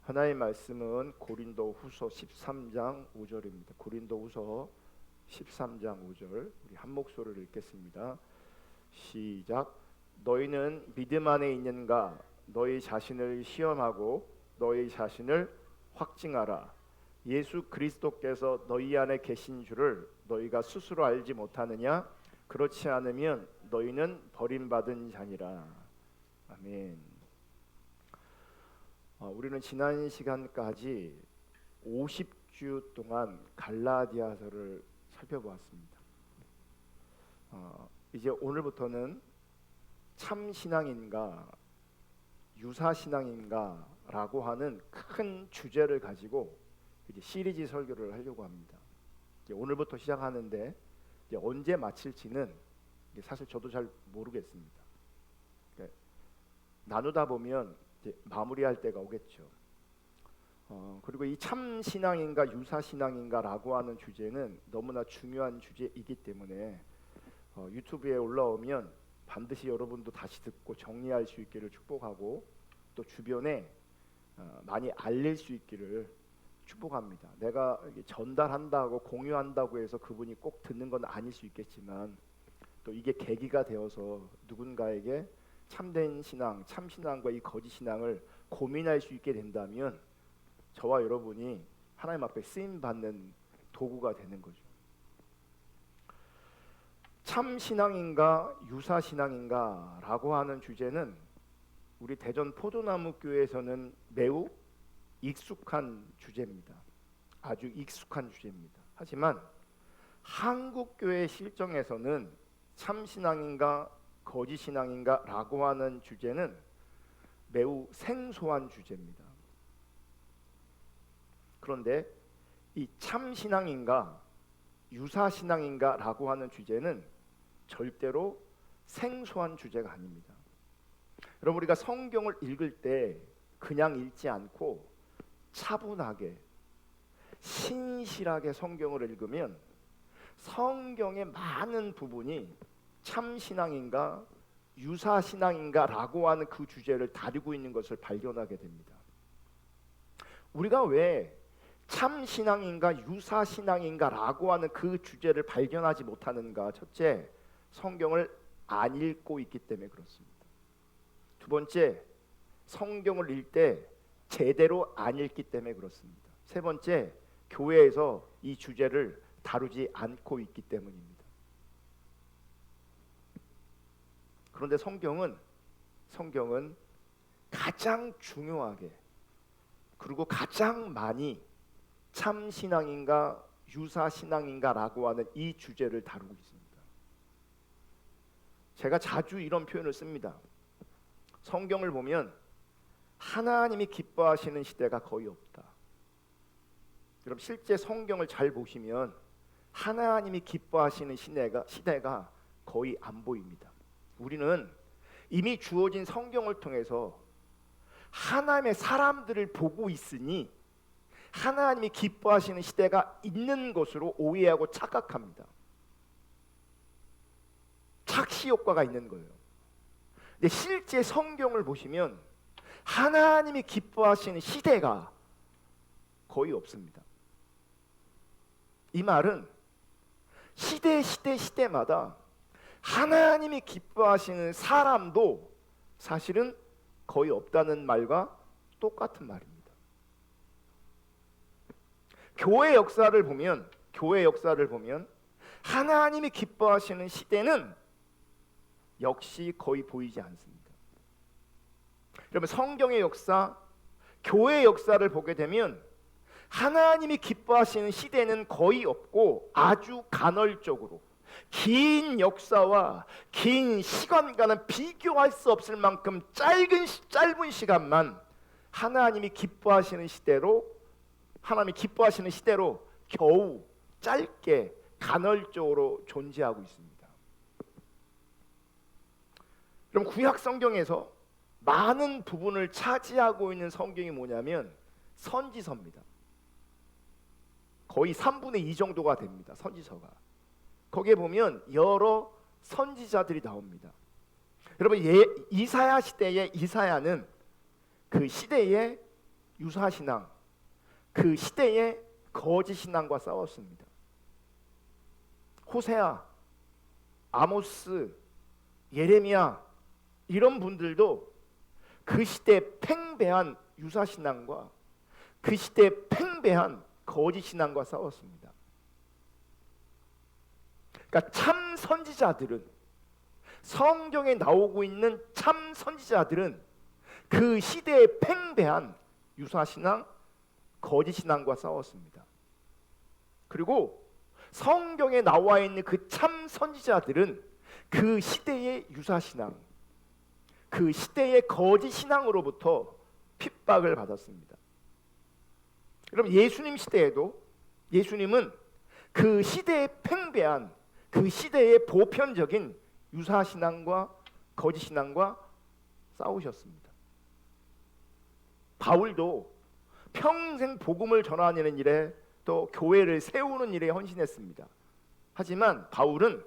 하나의 말씀은 고린도후서 13장 5절입니다. 고린도후서 13장 5절 우리 한 목소리를 읽겠습니다. 시작. 너희는 믿음 안에 있는가? 너희 자신을 시험하고 너희 자신을 확증하라. 예수 그리스도께서 너희 안에 계신 줄을 너희가 스스로 알지 못하느냐? 그렇지 않으면 너희는 버림받은 자니라. 아멘. 우리는 지난 시간까지 50주 동안 갈라디아서를 살펴보았습니다. 이제 오늘부터는 참 신앙인가 유사 신앙인가 라고 하는 큰 주제를 가지고 이제 시리즈 설교를 하려고 합니다. 이제 오늘부터 시작하는데 이제 언제 마칠지는 사실 저도 잘 모르겠습니다. 나누다 보면 이제 마무리할 때가 오겠죠. 그리고 이 참 신앙인가 유사 신앙인가라고 하는 주제는 너무나 중요한 주제이기 때문에 유튜브에 올라오면 반드시 여러분도 다시 듣고 정리할 수 있기를 축복하고 또 주변에 많이 알릴 수 있기를 축복합니다. 내가 전달한다고 공유한다고 해서 그분이 꼭 듣는 건 아닐 수 있겠지만 또 이게 계기가 되어서 누군가에게 참된 신앙, 참 신앙과 이 거짓 신앙을 고민할 수 있게 된다면 저와 여러분이 하나님 앞에 쓰임 받는 도구가 되는 거죠. 참 신앙인가 유사 신앙인가라고 하는 주제는 우리 대전 포도나무 교회에서는 매우 익숙한 주제입니다. 아주 익숙한 주제입니다. 하지만 한국 교회 실정에서는 참 신앙인가 거짓 신앙인가 라고 하는 주제는 매우 생소한 주제입니다. 그런데 이 참 신앙인가 유사 신앙인가 라고 하는 주제는 절대로 생소한 주제가 아닙니다. 여러분, 우리가 성경을 읽을 때 그냥 읽지 않고 차분하게 신실하게 성경을 읽으면 성경의 많은 부분이 참 신앙인가 유사 신앙인가 라고 하는 그 주제를 다루고 있는 것을 발견하게 됩니다. 우리가 왜 참 신앙인가 유사 신앙인가 라고 하는 그 주제를 발견하지 못하는가? 첫째, 성경을 안 읽고 있기 때문에 그렇습니다. 두 번째, 성경을 읽을 때 제대로 안 읽기 때문에 그렇습니다. 세 번째, 교회에서 이 주제를 다루지 않고 있기 때문입니다. 그런데 성경은 가장 중요하게 그리고 가장 많이 참 신앙인가 유사 신앙인가라고 하는 이 주제를 다루고 있습니다. 제가 자주 이런 표현을 씁니다. 성경을 보면 하나님이 기뻐하시는 시대가 거의 없다. 여러분, 실제 성경을 잘 보시면 하나님이 기뻐하시는 시대가 거의 안 보입니다. 우리는 이미 주어진 성경을 통해서 하나님의 사람들을 보고 있으니 하나님이 기뻐하시는 시대가 있는 것으로 오해하고 착각합니다. 착시 효과가 있는 거예요. 근데 실제 성경을 보시면 하나님이 기뻐하시는 시대가 거의 없습니다. 이 말은 시대마다 하나님이 기뻐하시는 사람도 사실은 거의 없다는 말과 똑같은 말입니다. 교회 역사를 보면 하나님이 기뻐하시는 시대는 역시 거의 보이지 않습니다. 여러분, 성경의 역사, 교회 역사를 보게 되면 하나님이 기뻐하시는 시대는 거의 없고 아주 간헐적으로 긴 역사와 긴 시간과는 비교할 수 없을 만큼 짧은 시간만 하나님이 기뻐하시는 시대로 겨우 짧게 간헐적으로 존재하고 있습니다. 그럼 구약 성경에서 많은 부분을 차지하고 있는 성경이 뭐냐면 선지서입니다. 거의 3분의 2 정도가 됩니다. 선지서가. 거기에 보면 여러 선지자들이 나옵니다. 여러분, 이사야 시대의 이사야는 그 시대의 유사신앙, 그 시대의 거짓신앙과 싸웠습니다. 호세아, 아모스, 예레미야 이런 분들도 그 시대 팽배한 유사신앙과 그 시대 팽배한 거짓신앙과 싸웠습니다. 그러니까 참 선지자들은, 성경에 나오고 있는 참 선지자들은 그 시대의 팽배한 유사신앙, 거짓신앙과 싸웠습니다. 그리고 성경에 나와 있는 그 참 선지자들은 그 시대의 유사신앙, 그 시대의 거짓신앙으로부터 핍박을 받았습니다. 여러분, 예수님 시대에도 예수님은 그 시대의 팽배한, 그 시대의 보편적인 유사신앙과 거짓신앙과 싸우셨습니다. 바울도 평생 복음을 전하는 일에, 또 교회를 세우는 일에 헌신했습니다. 하지만 바울은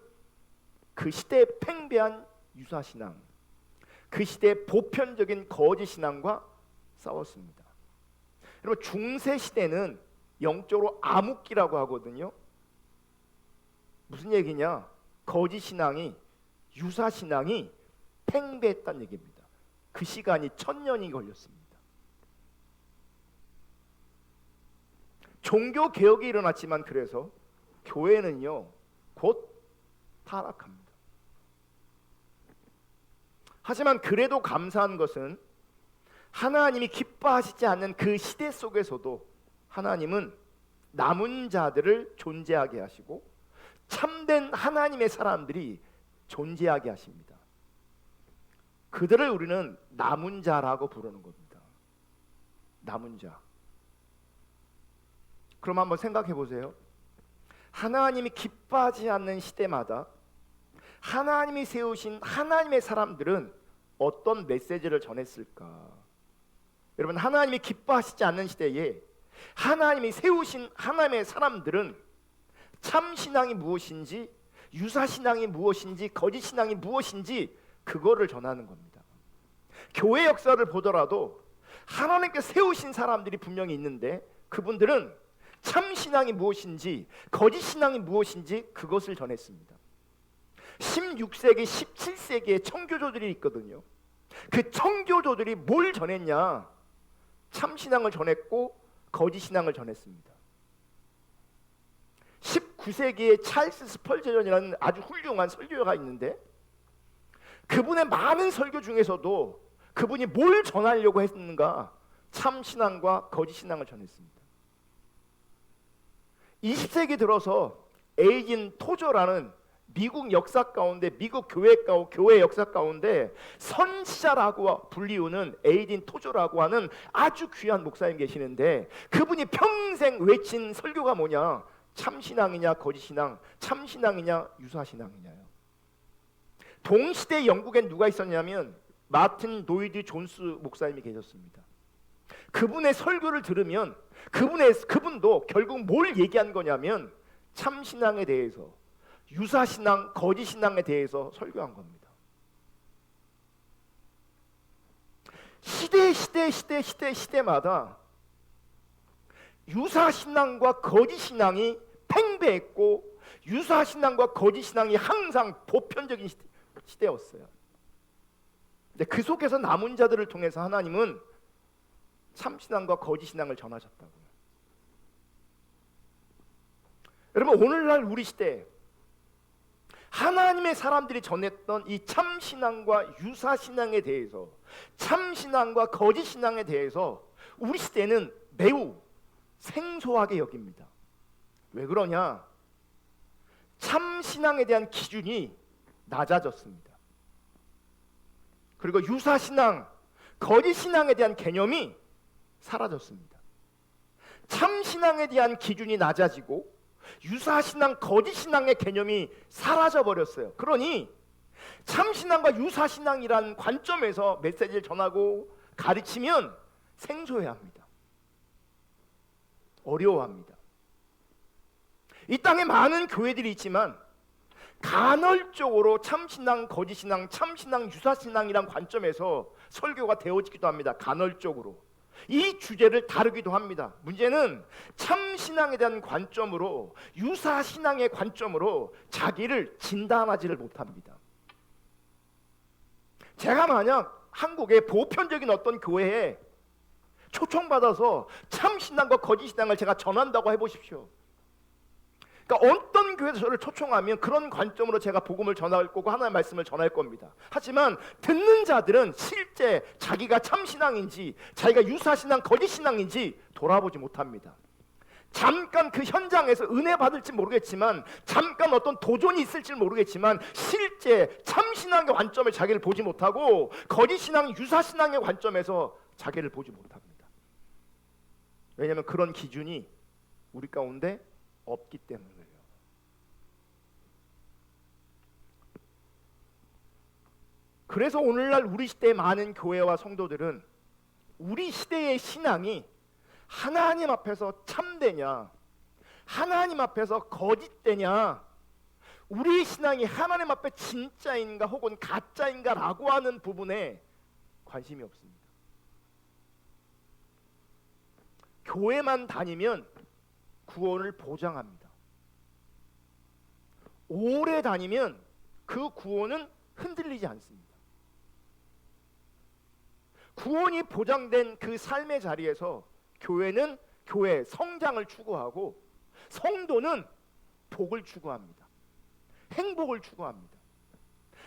그 시대의 팽배한 유사신앙, 그 시대의 보편적인 거짓신앙과 싸웠습니다. 여러분, 중세 시대는 영적으로 암흑기라고 하거든요. 무슨 얘기냐? 거짓신앙이, 유사신앙이 팽배했다는 얘기입니다. 그 시간이 1000년이 걸렸습니다. 종교 개혁이 일어났지만 그래서 교회는요 곧 타락합니다. 하지만 그래도 감사한 것은 하나님이 기뻐하시지 않는 그 시대 속에서도 하나님은 남은 자들을 존재하게 하시고 참된 하나님의 사람들이 존재하게 하십니다. 그들을 우리는 남은 자라고 부르는 겁니다. 남은 자. 그럼 한번 생각해 보세요. 하나님이 기뻐하지 않는 시대마다 하나님이 세우신 하나님의 사람들은 어떤 메시지를 전했을까? 여러분, 하나님이 기뻐하시지 않는 시대에 하나님이 세우신 하나님의 사람들은 참신앙이 무엇인지, 유사신앙이 무엇인지, 거짓신앙이 무엇인지 그거를 전하는 겁니다. 교회 역사를 보더라도 하나님께 세우신 사람들이 분명히 있는데 그분들은 참신앙이 무엇인지, 거짓신앙이 무엇인지 그것을 전했습니다. 16세기, 17세기에 청교도들이 있거든요. 그 청교도들이 뭘 전했냐? 참신앙을 전했고 거짓신앙을 전했습니다. 19세기에 찰스 스펄전이라는 아주 훌륭한 설교가 있는데 그분의 많은 설교 중에서도 그분이 뭘 전하려고 했는가? 참신앙과 거짓신앙을 전했습니다. 20세기 들어서 에이진 토저라는 미국 역사 가운데, 미국 교회 역사 가운데 선지자라고 불리우는 에이진 토저라고 하는 아주 귀한 목사님 계시는데 그분이 평생 외친 설교가 뭐냐? 참신앙이냐 거짓신앙, 참신앙이냐 유사신앙이냐요. 동시대 영국엔 누가 있었냐면 마틴 노이드 존스 목사님이 계셨습니다. 그분의 설교를 들으면 그분도 결국 뭘 얘기한 거냐면 참신앙에 대해서, 유사신앙, 거짓신앙에 대해서 설교한 겁니다. 시대마다 유사신앙과 거짓신앙이 팽배했고 유사신앙과 거짓신앙이 항상 보편적인 시대였어요. 근데 그 속에서 남은 자들을 통해서 하나님은 참신앙과 거짓신앙을 전하셨다고요. 여러분, 오늘날 우리 시대에 하나님의 사람들이 전했던 이 참신앙과 유사신앙에 대해서, 참신앙과 거짓신앙에 대해서 우리 시대는 매우 생소하게 여깁니다. 왜 그러냐? 참신앙에 대한 기준이 낮아졌습니다. 그리고 유사신앙, 거짓신앙에 대한 개념이 사라졌습니다. 참신앙에 대한 기준이 낮아지고 유사신앙, 거짓신앙의 개념이 사라져버렸어요. 그러니 참신앙과 유사신앙이라는 관점에서 메시지를 전하고 가르치면 생소해합니다. 어려워합니다. 이 땅에 많은 교회들이 있지만 간헐적으로 참신앙, 거짓신앙, 참신앙, 유사신앙이란 관점에서 설교가 되어지기도 합니다. 간헐적으로. 이 주제를 다루기도 합니다. 문제는 참 신앙에 대한 관점으로, 유사 신앙의 관점으로 자기를 진단하지를 못합니다. 제가 만약 한국의 보편적인 어떤 교회에 초청받아서 참 신앙과 거짓 신앙을 제가 전한다고 해보십시오. 그러니까 어떤 교회에서 저를 초청하면 그런 관점으로 제가 복음을 전할 거고 하나님의 말씀을 전할 겁니다. 하지만 듣는 자들은 실제 자기가 참 신앙인지, 자기가 유사 신앙, 거짓 신앙인지 돌아보지 못합니다. 잠깐 그 현장에서 은혜 받을지 모르겠지만, 잠깐 어떤 도전이 있을지 모르겠지만, 실제 참 신앙의 관점에 자기를 보지 못하고 거짓 신앙, 유사 신앙의 관점에서 자기를 보지 못합니다. 왜냐하면 그런 기준이 우리 가운데 없기 때문이에요. 그래서 오늘날 우리 시대의 많은 교회와 성도들은 우리 시대의 신앙이 하나님 앞에서 참되냐, 하나님 앞에서 거짓되냐, 우리 신앙이 하나님 앞에 진짜인가 혹은 가짜인가 라고 하는 부분에 관심이 없습니다. 교회만 다니면 구원을 보장합니다. 오래 다니면 그 구원은 흔들리지 않습니다. 구원이 보장된 그 삶의 자리에서 교회는 교회 성장을 추구하고 성도는 복을 추구합니다. 행복을 추구합니다.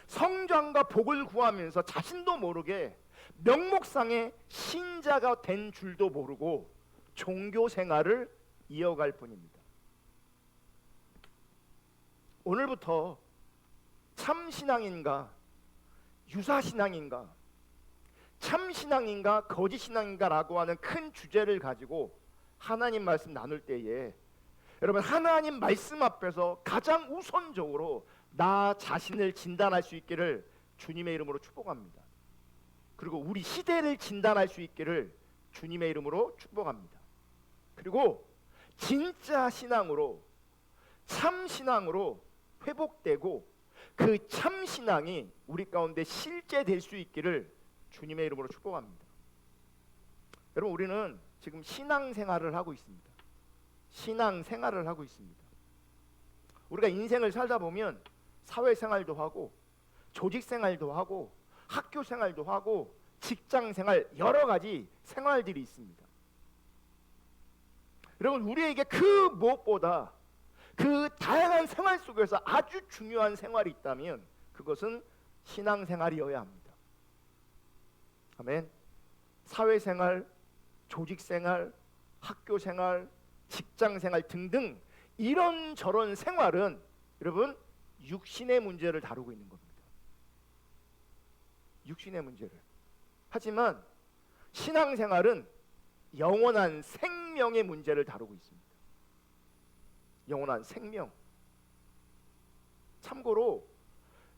성장과 복을 구하면서 자신도 모르게 명목상의 신자가 된 줄도 모르고 종교 생활을 이어갈 뿐입니다. 오늘부터 참신앙인가 유사신앙인가, 참신앙인가 거짓신앙인가 라고 하는 큰 주제를 가지고 하나님 말씀 나눌 때에 여러분, 하나님 말씀 앞에서 가장 우선적으로 나 자신을 진단할 수 있기를 주님의 이름으로 축복합니다. 그리고 우리 시대를 진단할 수 있기를 주님의 이름으로 축복합니다. 그리고 진짜 신앙으로, 참신앙으로 회복되고 그 참신앙이 우리 가운데 실제될 수 있기를 주님의 이름으로 축복합니다. 여러분, 우리는 지금 신앙생활을 하고 있습니다. 신앙생활을 하고 있습니다. 우리가 인생을 살다 보면 사회생활도 하고 조직생활도 하고 학교생활도 하고 직장생활, 여러 가지 생활들이 있습니다. 여러분, 우리에게 그 무엇보다 그 다양한 생활 속에서 아주 중요한 생활이 있다면 그것은 신앙생활이어야 합니다. 아멘. 사회생활, 조직생활, 학교생활, 직장생활 등등 이런저런 생활은 여러분 육신의 문제를 다루고 있는 겁니다. 육신의 문제를. 하지만 신앙생활은 영원한 생명의 문제를 다루고 있습니다. 영원한 생명. 참고로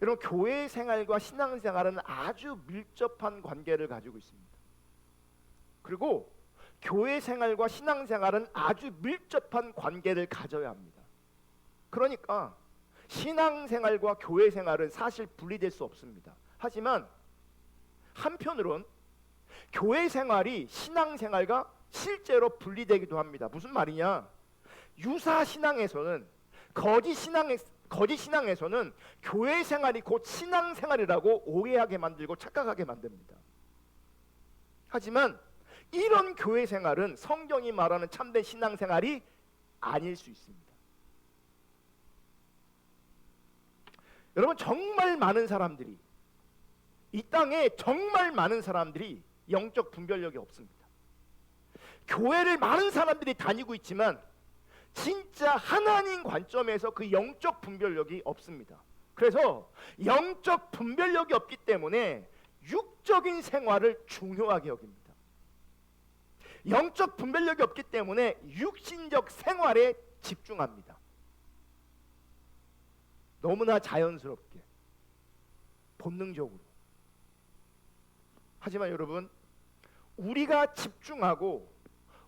여러분, 교회 생활과 신앙생활은 아주 밀접한 관계를 가지고 있습니다. 그리고 교회 생활과 신앙생활은 아주 밀접한 관계를 가져야 합니다. 그러니까 신앙생활과 교회 생활은 사실 분리될 수 없습니다. 하지만 한편으론 교회 생활이 신앙생활과 실제로 분리되기도 합니다. 무슨 말이냐? 유사 신앙에서는 거짓 신앙에서는 교회 생활이 곧 신앙 생활이라고 오해하게 만들고 착각하게 만듭니다. 하지만 이런 교회 생활은 성경이 말하는 참된 신앙 생활이 아닐 수 있습니다. 여러분, 정말 많은 사람들이, 이 땅에 정말 많은 사람들이 영적 분별력이 없습니다. 교회를 많은 사람들이 다니고 있지만 진짜 하나님 관점에서 그 영적 분별력이 없습니다. 그래서 영적 분별력이 없기 때문에 육적인 생활을 중요하게 여깁니다. 영적 분별력이 없기 때문에 육신적 생활에 집중합니다. 너무나 자연스럽게, 본능적으로. 하지만 여러분, 우리가 집중하고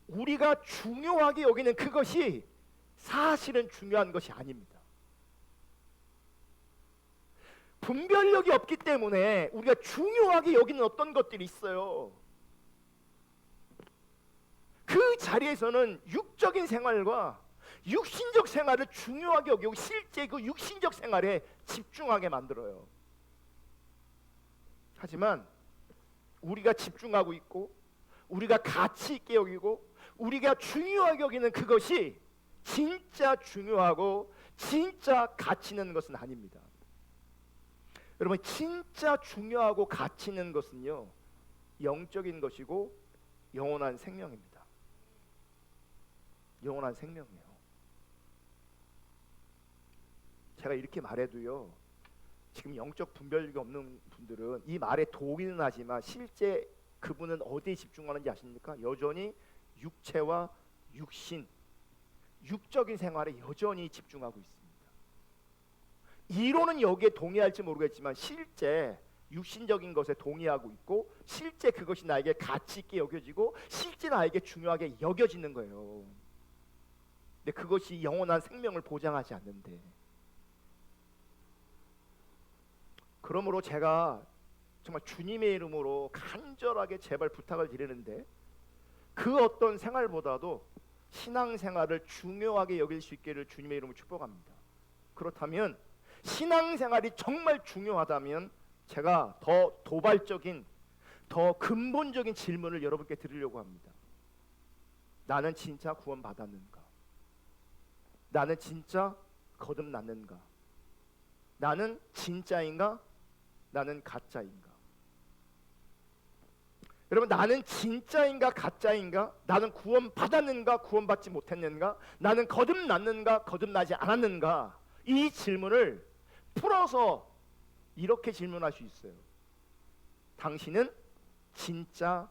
우리가 중요하게 여기는 그것이 사실은 중요한 것이 아닙니다. 분별력이 없기 때문에 우리가 중요하게 여기는 어떤 것들이 있어요. 자리에서는 육적인 생활과 육신적 생활을 중요하게 여기고 실제 그 육신적 생활에 집중하게 만들어요. 하지만 우리가 집중하고 있고 우리가 가치 있게 여기고 우리가 중요하게 여기는 그것이 진짜 중요하고 진짜 가치 있는 것은 아닙니다. 여러분, 진짜 중요하고 가치 있는 것은요, 영적인 것이고 영원한 생명입니다. 영원한 생명이에요. 제가 이렇게 말해도요, 지금 영적 분별력이 없는 분들은 이 말에 동의는 하지만 실제 그분은 어디에 집중하는지 아십니까? 여전히 육체와 육신, 육적인 생활에 여전히 집중하고 있습니다. 이론은 여기에 동의할지 모르겠지만 실제 육신적인 것에 동의하고 있고 실제 그것이 나에게 가치 있게 여겨지고 실제 나에게 중요하게 여겨지는 거예요. 근데 그것이 영원한 생명을 보장하지 않는데, 그러므로 제가 정말 주님의 이름으로 간절하게 제발 부탁을 드리는데, 그 어떤 생활보다도 신앙생활을 중요하게 여길 수 있기를 주님의 이름으로 축복합니다. 그렇다면 신앙생활이 정말 중요하다면 제가 더 도발적인, 더 근본적인 질문을 여러분께 드리려고 합니다. 나는 진짜 구원받았는가? 나는 진짜 거듭났는가? 나는 진짜인가? 나는 가짜인가? 여러분, 나는 진짜인가 가짜인가? 나는 구원받았는가 구원받지 못했는가? 나는 거듭났는가 거듭나지 않았는가? 이 질문을 풀어서 이렇게 질문할 수 있어요. 당신은 진짜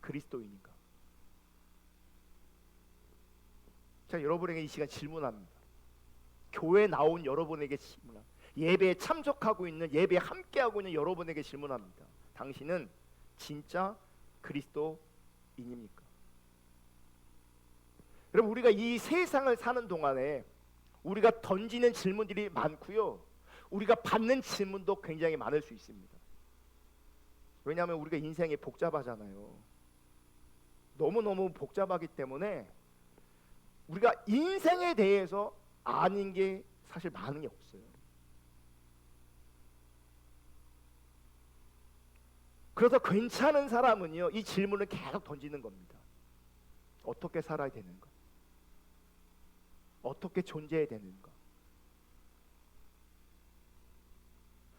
그리스도인인가? 제가 여러분에게 이 시간 질문합니다. 교회 나온 여러분에게 질문합니다. 예배에 참석하고 있는, 예배에 함께하고 있는 여러분에게 질문합니다. 당신은 진짜 그리스도인입니까? 여러분, 우리가 이 세상을 사는 동안에 우리가 던지는 질문들이 많고요, 우리가 받는 질문도 굉장히 많을 수 있습니다. 왜냐하면 우리가 인생이 복잡하잖아요. 너무너무 복잡하기 때문에 우리가 인생에 대해서 아는 게 사실 많은 게 없어요. 그래서 괜찮은 사람은요, 이 질문을 계속 던지는 겁니다. 어떻게 살아야 되는가? 어떻게 존재해야 되는가?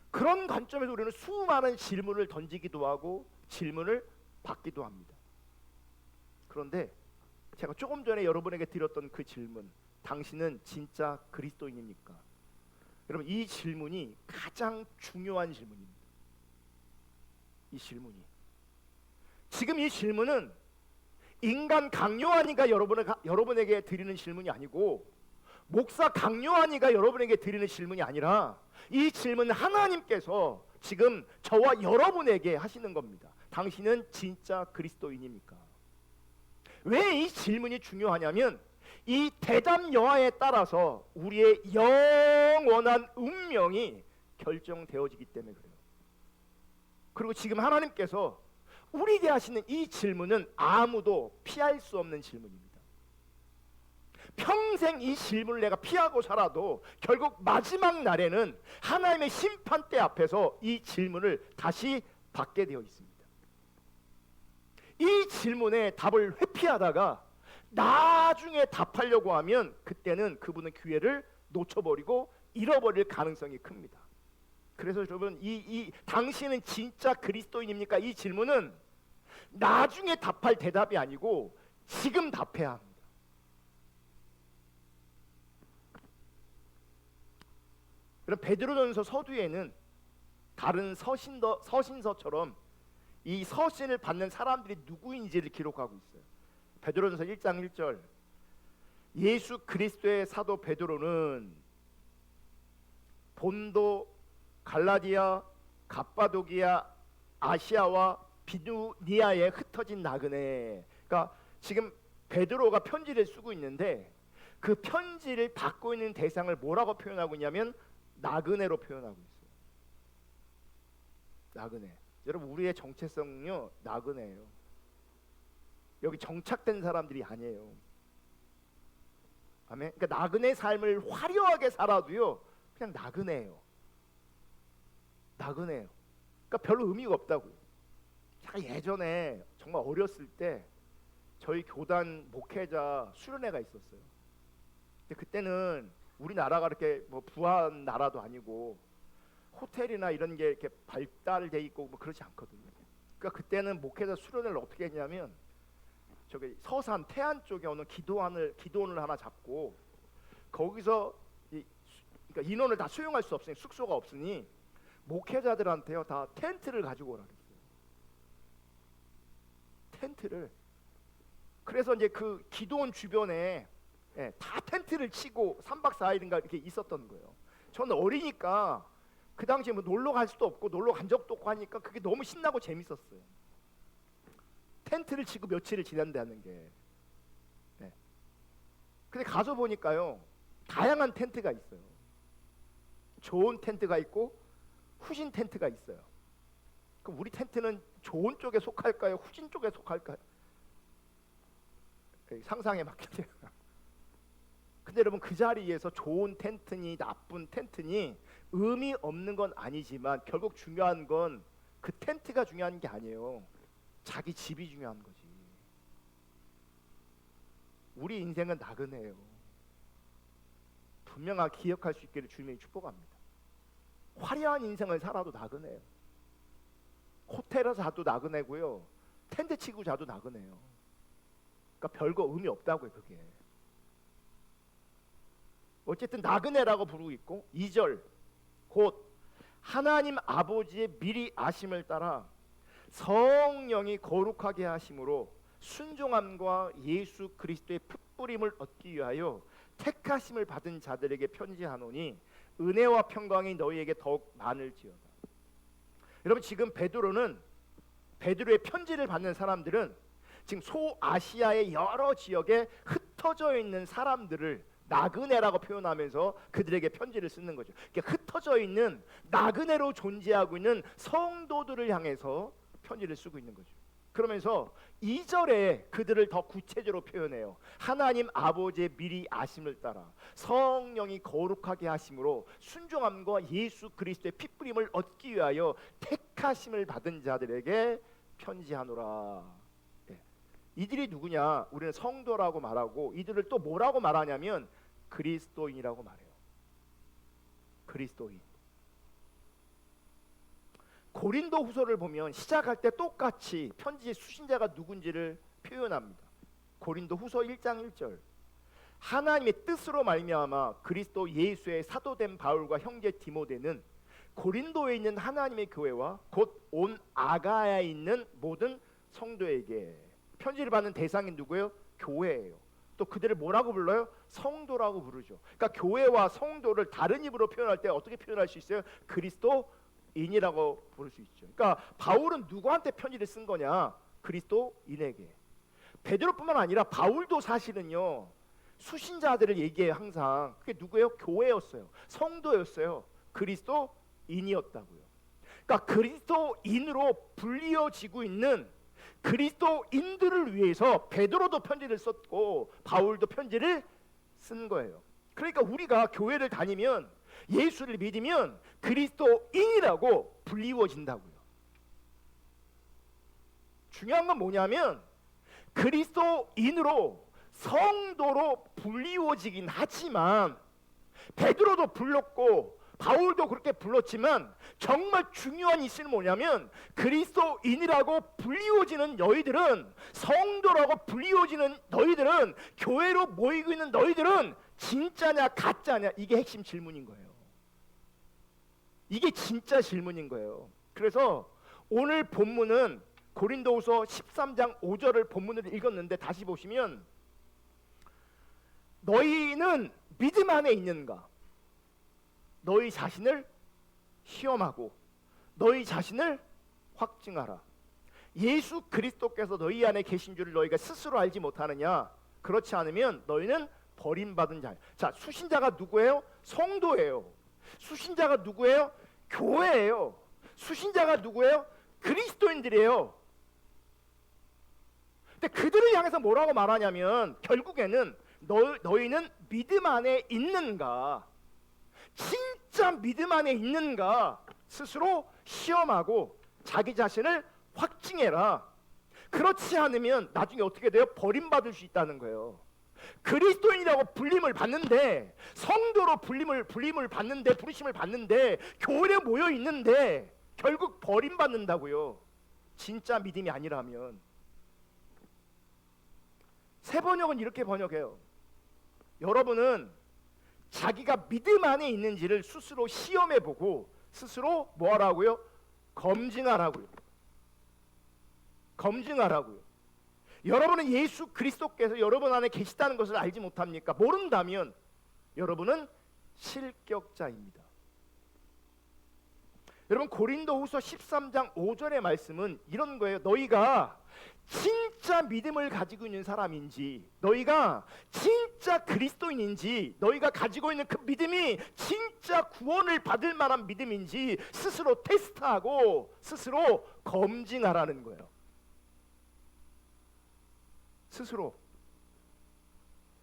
그런 관점에서 우리는 수많은 질문을 던지기도 하고 질문을 받기도 합니다. 그런데 제가 조금 전에 여러분에게 드렸던 그 질문, 당신은 진짜 그리스도인입니까? 여러분, 이 질문이 가장 중요한 질문입니다. 이 질문이, 지금 이 질문은 인간 강요하니까 여러분에게 드리는 질문이 아니고, 목사 강요하니까 여러분에게 드리는 질문이 아니라, 이 질문은 하나님께서 지금 저와 여러분에게 하시는 겁니다. 당신은 진짜 그리스도인입니까? 왜 이 질문이 중요하냐면, 이 대답 여하에 따라서 우리의 영원한 운명이 결정되어지기 때문에 그래요. 그리고 지금 하나님께서 우리에게 하시는 이 질문은 아무도 피할 수 없는 질문입니다. 평생 이 질문을 내가 피하고 살아도 결국 마지막 날에는 하나님의 심판대 앞에서 이 질문을 다시 받게 되어 있습니다. 이 질문에 답을 회피하다가 나중에 답하려고 하면 그때는 그분은 기회를 놓쳐버리고 잃어버릴 가능성이 큽니다. 그래서 여러분, 이 당신은 진짜 그리스도인입니까? 이 질문은 나중에 답할 대답이 아니고 지금 답해야 합니다. 그럼 베드로전서 서두에는 다른 서신서처럼 이 서신을 받는 사람들이 누구인지를 기록하고 있어요. 베드로전서 1장 1절, 예수 그리스도의 사도 베드로는 본도, 갈라디아, 갑바도기아, 아시아와 비두니아에 흩어진 나그네. 그러니까 지금 베드로가 편지를 쓰고 있는데 그 편지를 받고 있는 대상을 뭐라고 표현하고 있냐면 나그네로 표현하고 있어요. 나그네. 여러분, 우리의 정체성은요, 나그네예요. 여기 정착된 사람들이 아니에요. 아멘. 그러니까 나그네 삶을 화려하게 살아도요, 그냥 나그네예요. 나그네예요. 그러니까 별로 의미가 없다고요. 제가 예전에 정말 어렸을 때 저희 교단 목회자 수련회가 있었어요. 근데 그때는 우리나라가 이렇게 뭐 부한 나라도 아니고 호텔이나 이런 게 이렇게 발달돼 있고 뭐 그렇지 않거든요. 그러니까 그때는 목회자 수련회를 어떻게 했냐면 저기 서산 태안 쪽에 오는 기도원을 하나 잡고 거기서 그러니까 인원을 다 수용할 수 없으니 숙소가 없으니 목회자들한테요 다 텐트를 가지고 오라 그랬어요. 텐트를. 그래서 이제 그 기도원 주변에 다 텐트를 치고 3박 4일인가 이렇게 있었던 거예요. 저는 어리니까 그 당시에 뭐 놀러 갈 수도 없고 놀러 간 적도 없고 하니까 그게 너무 신나고 재밌었어요. 텐트를 치고 며칠을 지낸다는 게. 근데 가서 보니까요 다양한 텐트가 있어요. 좋은 텐트가 있고 후진 텐트가 있어요. 그럼 우리 텐트는 좋은 쪽에 속할까요? 후진 쪽에 속할까요? 상상에 맡기세요. 근데 여러분 그 자리에서 좋은 텐트니 나쁜 텐트니 의미 없는 건 아니지만 결국 중요한 건 그 텐트가 중요한 게 아니에요. 자기 집이 중요한 거지. 우리 인생은 나그네예요. 분명하게 기억할 수 있기를 주님이 축복합니다. 화려한 인생을 살아도 나그네예요. 호텔에서 자도 나그네고요. 텐트 치고 자도 나그네요. 그러니까 별거 의미 없다고요, 그게. 어쨌든 나그네라고 부르고 있고 2절 곧 하나님 아버지의 미리 아심을 따라 성령이 거룩하게 하심으로 순종함과 예수 그리스도의 풋뿌림을 얻기 위하여 택하심을 받은 자들에게 편지하노니 은혜와 평강이 너희에게 더욱 많을지어다. 여러분 지금 베드로의 편지를 받는 사람들은 지금 소아시아의 여러 지역에 흩어져 있는 사람들을 나그네라고 표현하면서 그들에게 편지를 쓰는 거죠. 그러니까 흩어져 있는 나그네로 존재하고 있는 성도들을 향해서 편지를 쓰고 있는 거죠. 그러면서 2절에 그들을 더 구체적으로 표현해요. 하나님 아버지의 미리 아심을 따라 성령이 거룩하게 하심으로 순종함과 예수 그리스도의 핏부림을 얻기 위하여 택하심을 받은 자들에게 편지하노라. 이들이 누구냐? 우리는 성도라고 말하고 이들을 또 뭐라고 말하냐면 그리스도인이라고 말해요. 그리스도인. 고린도 후서를 보면 시작할 때 똑같이 편지의 수신자가 누군지를 표현합니다. 고린도 후서 1장 1절 하나님의 뜻으로 말미암아 그리스도 예수의 사도된 바울과 형제 디모데는 고린도에 있는 하나님의 교회와 곧 온 아가야에 있는 모든 성도에게. 편지를 받는 대상이 누구예요? 교회예요. 또 그들을 뭐라고 불러요? 성도라고 부르죠. 그러니까 교회와 성도를 다른 입으로 표현할 때 어떻게 표현할 수 있어요? 그리스도인이라고 부를 수 있죠. 그러니까 바울은 누구한테 편지를 쓴 거냐? 그리스도인에게. 베드로뿐만 아니라 바울도 사실은요 수신자들을 얘기해요. 항상 그게 누구예요? 교회였어요. 성도였어요. 그리스도인이었다고요. 그러니까 그리스도인으로 불리어지고 있는 그리스도인들을 위해서 베드로도 편지를 썼고 바울도 편지를 쓴 거예요. 그러니까 우리가 교회를 다니면 예수를 믿으면 그리스도인이라고 불리워진다고요. 중요한 건 뭐냐면 그리스도인으로 성도로 불리워지긴 하지만 베드로도 불렀고 바울도 그렇게 불렀지만 정말 중요한 이슈는 뭐냐면 그리스도인이라고 불리워지는 너희들은 성도라고 불리워지는 너희들은 교회로 모이고 있는 너희들은 진짜냐 가짜냐 이게 핵심 질문인 거예요. 이게 진짜 질문인 거예요. 그래서 오늘 본문은 고린도후서 13장 5절을 본문을 읽었는데 다시 보시면 너희는 믿음 안에 있는가? 너희 자신을 시험하고 너희 자신을 확증하라. 예수 그리스도께서 너희 안에 계신 줄을 너희가 스스로 알지 못하느냐? 그렇지 않으면 너희는 버림받은 자예요. 자, 수신자가 누구예요? 성도예요. 수신자가 누구예요? 교회예요. 수신자가 누구예요? 그리스도인들이에요. 근데 그들을 향해서 뭐라고 말하냐면 결국에는 너희는 믿음 안에 있는가, 진짜 믿음 안에 있는가 스스로 시험하고 자기 자신을 확증해라. 그렇지 않으면 나중에 어떻게 돼요? 버림받을 수 있다는 거예요. 그리스도인이라고 불림을 받는데, 성도로 불림을 받는데, 부르심을 받는데, 교회에 모여 있는데 결국 버림받는다고요. 진짜 믿음이 아니라면. 새 번역은 이렇게 번역해요. 여러분은 자기가 믿음 안에 있는지를 스스로 시험해보고 스스로 뭐하라고요? 검증하라고요. 검증하라고요. 여러분은 예수 그리스도께서 여러분 안에 계시다는 것을 알지 못합니까? 모른다면 여러분은 실격자입니다. 여러분, 고린도후서 13장 5절의 말씀은 이런 거예요. 너희가 진짜 믿음을 가지고 있는 사람인지, 너희가 진짜 그리스도인인지, 너희가 가지고 있는 그 믿음이 진짜 구원을 받을 만한 믿음인지 스스로 테스트하고 스스로 검증하라는 거예요. 스스로.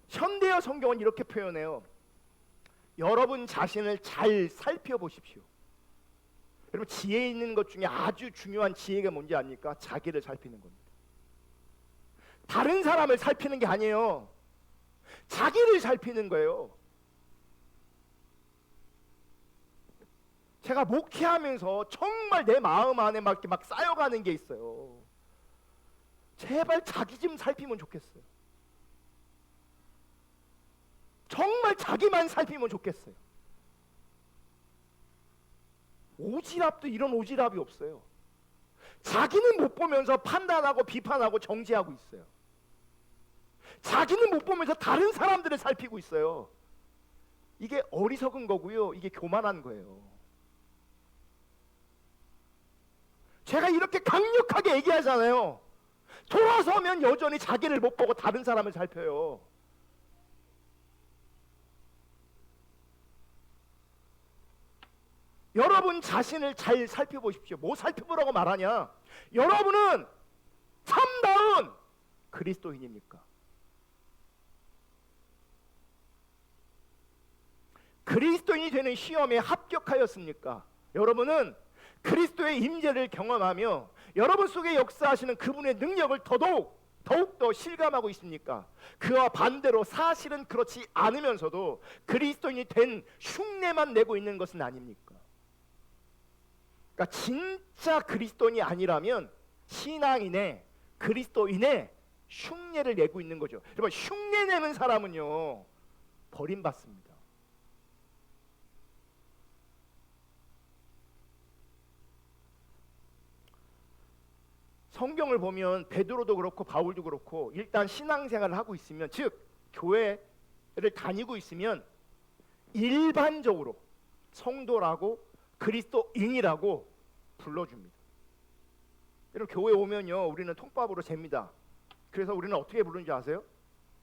현대어 성경은 이렇게 표현해요. 여러분 자신을 잘 살펴보십시오. 여러분, 지혜 있는 것 중에 아주 중요한 지혜가 뭔지 아닙니까? 자기를 살피는 겁니다. 다른 사람을 살피는 게 아니에요. 자기를 살피는 거예요. 제가 목회하면서 정말 내 마음 안에 막 이렇게 막 쌓여가는 게 있어요. 제발 자기 좀 살피면 좋겠어요. 정말 자기만 살피면 좋겠어요. 오지랖도 이런 오지랖이 없어요. 자기는 못 보면서 판단하고 비판하고 정죄하고 있어요. 자기는 못 보면서 다른 사람들을 살피고 있어요. 이게 어리석은 거고요. 이게 교만한 거예요. 제가 이렇게 강력하게 얘기하잖아요. 돌아서면 여전히 자기를 못 보고 다른 사람을 살펴요. 여러분 자신을 잘 살펴보십시오. 뭐 살펴보라고 말하냐? 여러분은 참다운 그리스도인입니까? 그리스도인이 되는 시험에 합격하였습니까? 여러분은 그리스도의 임재를 경험하며 여러분 속에 역사하시는 그분의 능력을 더욱더 실감하고 있습니까? 그와 반대로 사실은 그렇지 않으면서도 그리스도인이 된 흉내만 내고 있는 것은 아닙니까? 그러니까 진짜 그리스도인이 아니라면 신앙인의 그리스도인의 흉내를 내고 있는 거죠. 여러분, 흉내 내는 사람은요 버림받습니다. 성경을 보면 베드로도 그렇고 바울도 그렇고 일단 신앙생활을 하고 있으면, 즉 교회를 다니고 있으면 일반적으로 성도라고 그리스도인이라고 불러줍니다. 여러분, 교회 오면요 우리는 통밥으로 잽니다. 그래서 우리는 어떻게 부르는지 아세요?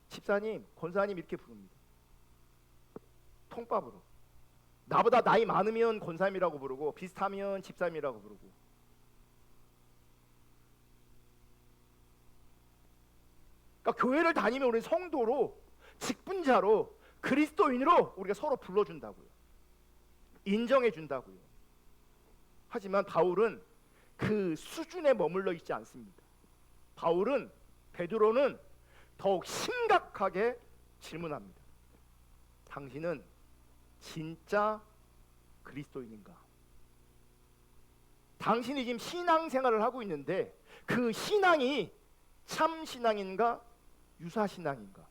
집사님, 권사님 이렇게 부릅니다. 통밥으로. 나보다 나이 많으면 권사님이라고 부르고 비슷하면 집사님이라고 부르고. 그러니까 교회를 다니면 우리는 성도로, 직분자로, 그리스도인으로 우리가 서로 불러준다고요. 인정해준다고요. 하지만 바울은 그 수준에 머물러 있지 않습니다. 베드로는 더욱 심각하게 질문합니다. 당신은 진짜 그리스도인인가? 당신이 지금 신앙생활을 하고 있는데 그 신앙이 참 신앙인가? 유사 신앙인가?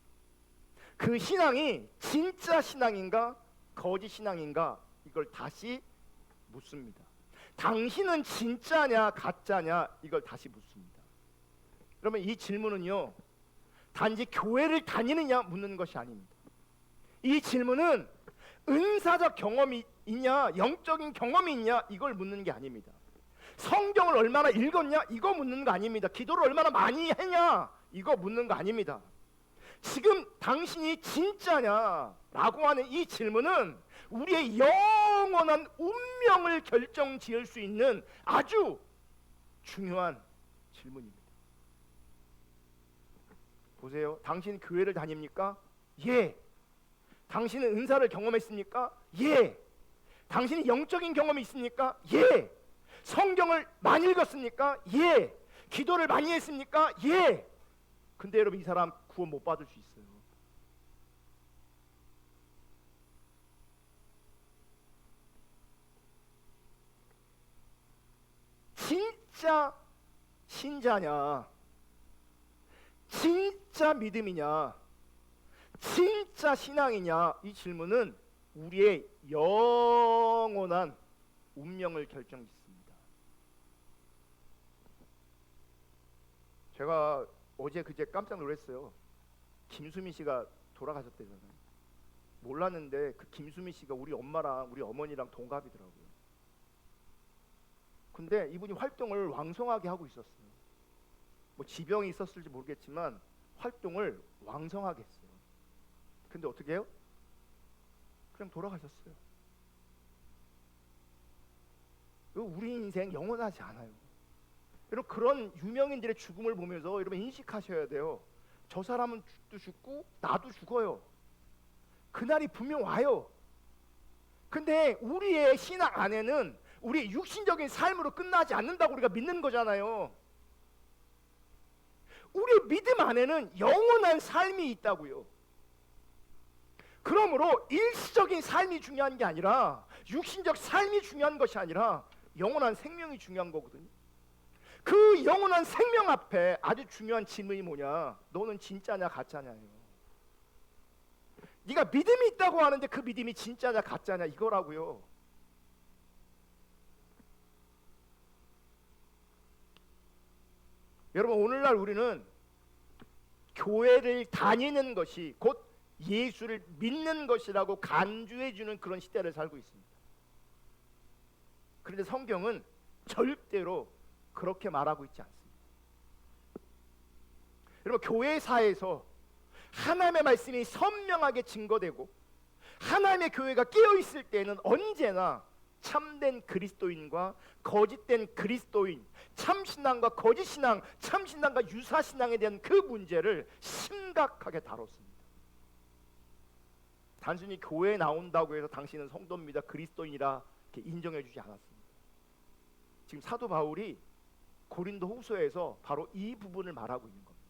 그 신앙이 진짜 신앙인가? 거짓 신앙인가? 이걸 다시 묻습니다. 당신은 진짜냐 가짜냐? 이걸 다시 묻습니다. 그러면 이 질문은요 단지 교회를 다니느냐 묻는 것이 아닙니다. 이 질문은 은사적 경험이 있냐, 영적인 경험이 있냐, 이걸 묻는 게 아닙니다. 성경을 얼마나 읽었냐, 이거 묻는 거 아닙니다. 기도를 얼마나 많이 했냐, 이거 묻는 거 아닙니다. 지금 당신이 진짜냐라고 하는 이 질문은 우리의 영원한 운명을 결정지을 수 있는 아주 중요한 질문입니다. 보세요. 당신 교회를 다닙니까? 예. 당신은 은사를 경험했습니까? 예. 당신이 영적인 경험이 있습니까? 예. 성경을 많이 읽었습니까? 예. 기도를 많이 했습니까? 예. 근데 여러분, 이 사람 구원 못 받을 수 있어요. 진짜 신자냐? 진짜 믿음이냐? 진짜 신앙이냐? 이 질문은 우리의 영원한 운명을 결정짓습니다. 제가 어제 그제 깜짝 놀랐어요. 김수미 씨가 돌아가셨대잖아요. 몰랐는데 그 김수미 씨가 우리 엄마랑 우리 어머니랑 동갑이더라고요. 근데 이분이 활동을 왕성하게 하고 있었어요. 뭐 지병이 있었을지 모르겠지만 활동을 왕성하게 했어요. 근데 어떻게 해요? 그냥 돌아가셨어요. 우리 인생 영원하지 않아요. 여러분, 그런 유명인들의 죽음을 보면서 여러분 인식하셔야 돼요. 저 사람은 또 죽고 나도 죽어요. 그날이 분명 와요. 근데 우리의 신앙 안에는 우리 육신적인 삶으로 끝나지 않는다고 우리가 믿는 거잖아요. 우리 믿음 안에는 영원한 삶이 있다고요. 그러므로 일시적인 삶이 중요한 게 아니라, 육신적 삶이 중요한 것이 아니라 영원한 생명이 중요한 거거든요. 그 영원한 생명 앞에 아주 중요한 질문이 뭐냐? 너는 진짜냐 가짜냐예요. 네가 믿음이 있다고 하는데 그 믿음이 진짜냐 가짜냐 이거라고요. 여러분, 오늘날 우리는 교회를 다니는 것이 곧 예수를 믿는 것이라고 간주해 주는 그런 시대를 살고 있습니다. 그런데 성경은 절대로 그렇게 말하고 있지 않습니다. 여러분, 교회사에서 하나님의 말씀이 선명하게 증거되고 하나님의 교회가 깨어 있을 때는 언제나 참된 그리스도인과 거짓된 그리스도인, 참신앙과 거짓신앙, 참신앙과 유사신앙에 대한 그 문제를 심각하게 다뤘습니다. 단순히 교회에 나온다고 해서 당신은 성도입니다, 그리스도인이라 이렇게 인정해 주지 않았습니다. 지금 사도 바울이 고린도 후서에서 바로 이 부분을 말하고 있는 겁니다.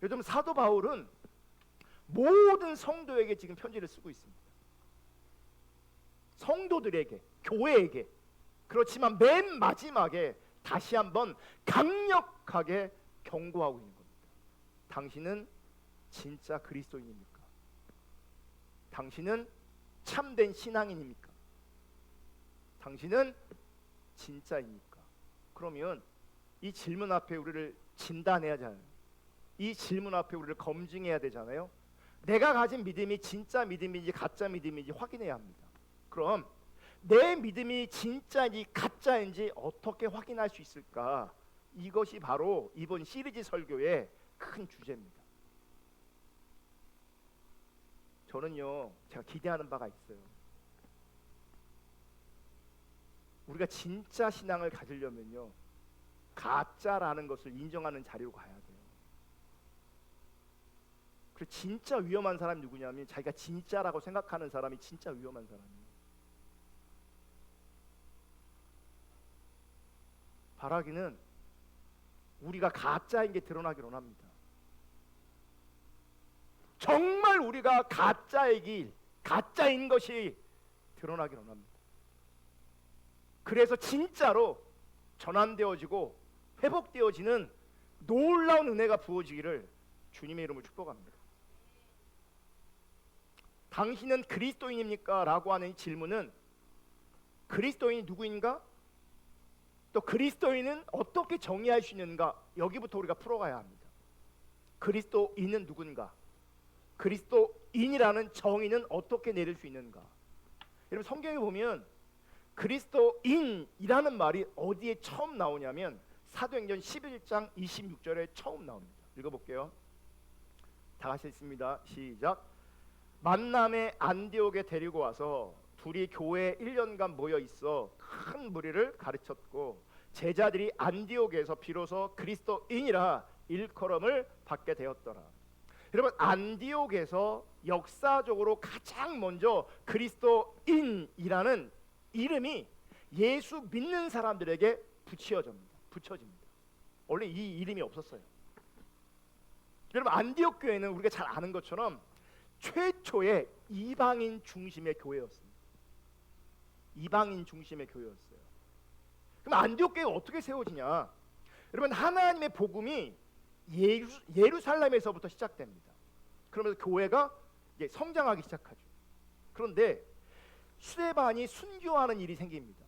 요즘 사도 바울은 모든 성도에게 지금 편지를 쓰고 있습니다. 성도들에게, 교회에게. 그렇지만 맨 마지막에 다시 한번 강력하게 경고하고 있는 겁니다. 당신은 진짜 그리스도인입니까? 당신은 참된 신앙인입니까? 당신은 진짜입니까? 그러면 이 질문 앞에 우리를 진단해야 하잖아요. 이 질문 앞에 우리를 검증해야 되잖아요. 내가 가진 믿음이 진짜 믿음인지 가짜 믿음인지 확인해야 합니다. 그럼 내 믿음이 진짜인지 가짜인지 어떻게 확인할 수 있을까? 이것이 바로 이번 시리즈 설교의 큰 주제입니다. 저는요, 제가 기대하는 바가 있어요. 우리가 진짜 신앙을 가지려면요, 가짜라는 것을 인정하는 자리로 가야 돼요. 그리고 진짜 위험한 사람이 누구냐면 자기가 진짜라고 생각하는 사람이 진짜 위험한 사람이에요. 바라기는 우리가 가짜인 게 드러나길 원합니다. 정말 우리가 가짜의 길, 가짜인 것이 드러나길 원합니다. 그래서 진짜로 전환되어지고 회복되어지는 놀라운 은혜가 부어지기를 주님의 이름으로 축복합니다. 당신은 그리스도인입니까? 라고 하는 이 질문은 그리스도인이 누구인가? 또 그리스도인은 어떻게 정의할 수 있는가? 여기부터 우리가 풀어가야 합니다. 그리스도인은 누군가? 그리스도인이라는 정의는 어떻게 내릴 수 있는가? 여러분, 성경에 보면 그리스도인이라는 말이 어디에 처음 나오냐면 사도행전 11장 26절에 처음 나옵니다. 읽어볼게요. 다 같이 읽습니다. 시작. 만남의 안디옥에 데리고 와서 둘이 교회에 1년간 모여 있어 큰 무리를 가르쳤고 제자들이 안디옥에서 비로소 그리스도인이라 일컬음을 받게 되었더라. 여러분, 안디옥에서 역사적으로 가장 먼저 그리스도인이라는 이름이 예수 믿는 사람들에게 붙여집니다. 원래 이 이름이 없었어요. 여러분, 안디옥 교회는 우리가 잘 아는 것처럼 최초의 이방인 중심의 교회였습니다. 이방인 중심의 교회였어요. 그럼 안디옥 교회가 어떻게 세워지냐? 여러분, 하나님의 복음이 예루살렘에서부터 시작됩니다. 그러면서 교회가 이제 성장하기 시작하죠. 그런데 스데반이 순교하는 일이 생깁니다.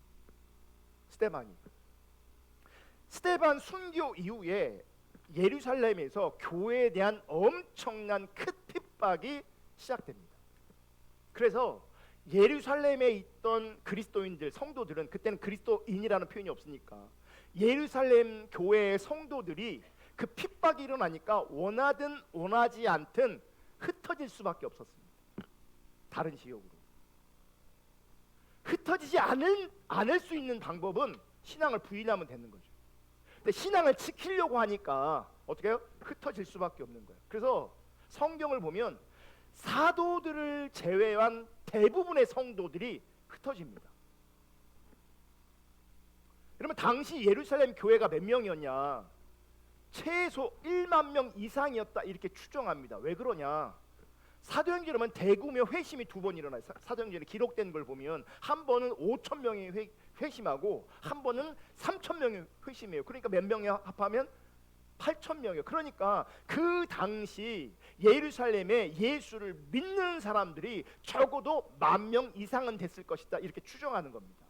스데반 순교 이후에 예루살렘에서 교회에 대한 엄청난 큰 핍박이 시작됩니다. 그래서 예루살렘에 있던 그리스도인들, 성도들은, 그때는 그리스도인이라는 표현이 없으니까 예루살렘 교회의 성도들이 그 핍박이 일어나니까 원하든 원하지 않든 흩어질 수밖에 없었습니다. 다른 지역으로 흩어지지 않을 수 있는 방법은 신앙을 부인하면 되는 거죠. 근데 신앙을 지키려고 하니까 어떻게 해요? 흩어질 수밖에 없는 거예요. 그래서 성경을 보면 사도들을 제외한 대부분의 성도들이 흩어집니다. 그러면 당시 예루살렘 교회가 몇 명이었냐? 최소 1만 명 이상이었다, 이렇게 추정합니다. 왜 그러냐? 사도행전에 보면 대구며 회심이 두 번 일어나요. 사도행전에 기록된 걸 보면 한 번은 5천 명이 회심하고 한 번은 3천 명이 회심해요. 그러니까 몇 명이 합하면 8천 명이에요. 그러니까 그 당시 예루살렘에 예수를 믿는 사람들이 적어도 10,000명 이상은 됐을 것이다, 이렇게 추정하는 겁니다.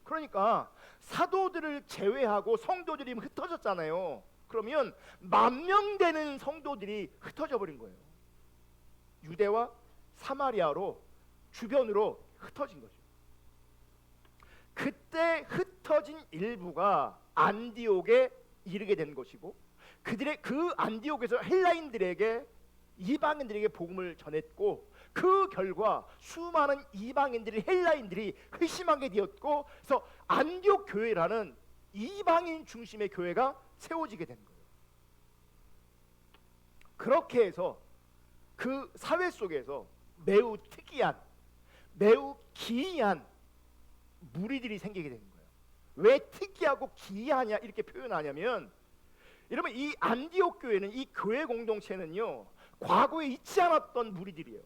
그러니까 사도들을 제외하고 성도들이 흩어졌잖아요. 그러면 10,000명 되는 성도들이 흩어져 버린 거예요. 유대와 사마리아로 주변으로 흩어진 거죠. 그때 흩어진 일부가 안디옥에 이르게 된 것이고, 그 안디옥에서 헬라인들에게, 이방인들에게 복음을 전했고, 그 결과 수많은 이방인들이, 헬라인들이 회심하게 되었고, 그래서 안디옥 교회라는 이방인 중심의 교회가 세워지게 된 거예요. 그렇게 해서 그 사회 속에서 매우 특이한, 매우 기이한 무리들이 생기게 되는 거예요. 왜 특이하고 기이하냐 이렇게 표현하냐면, 여러분, 이 안디옥 교회는, 이 교회 공동체는요, 과거에 있지 않았던 무리들이에요.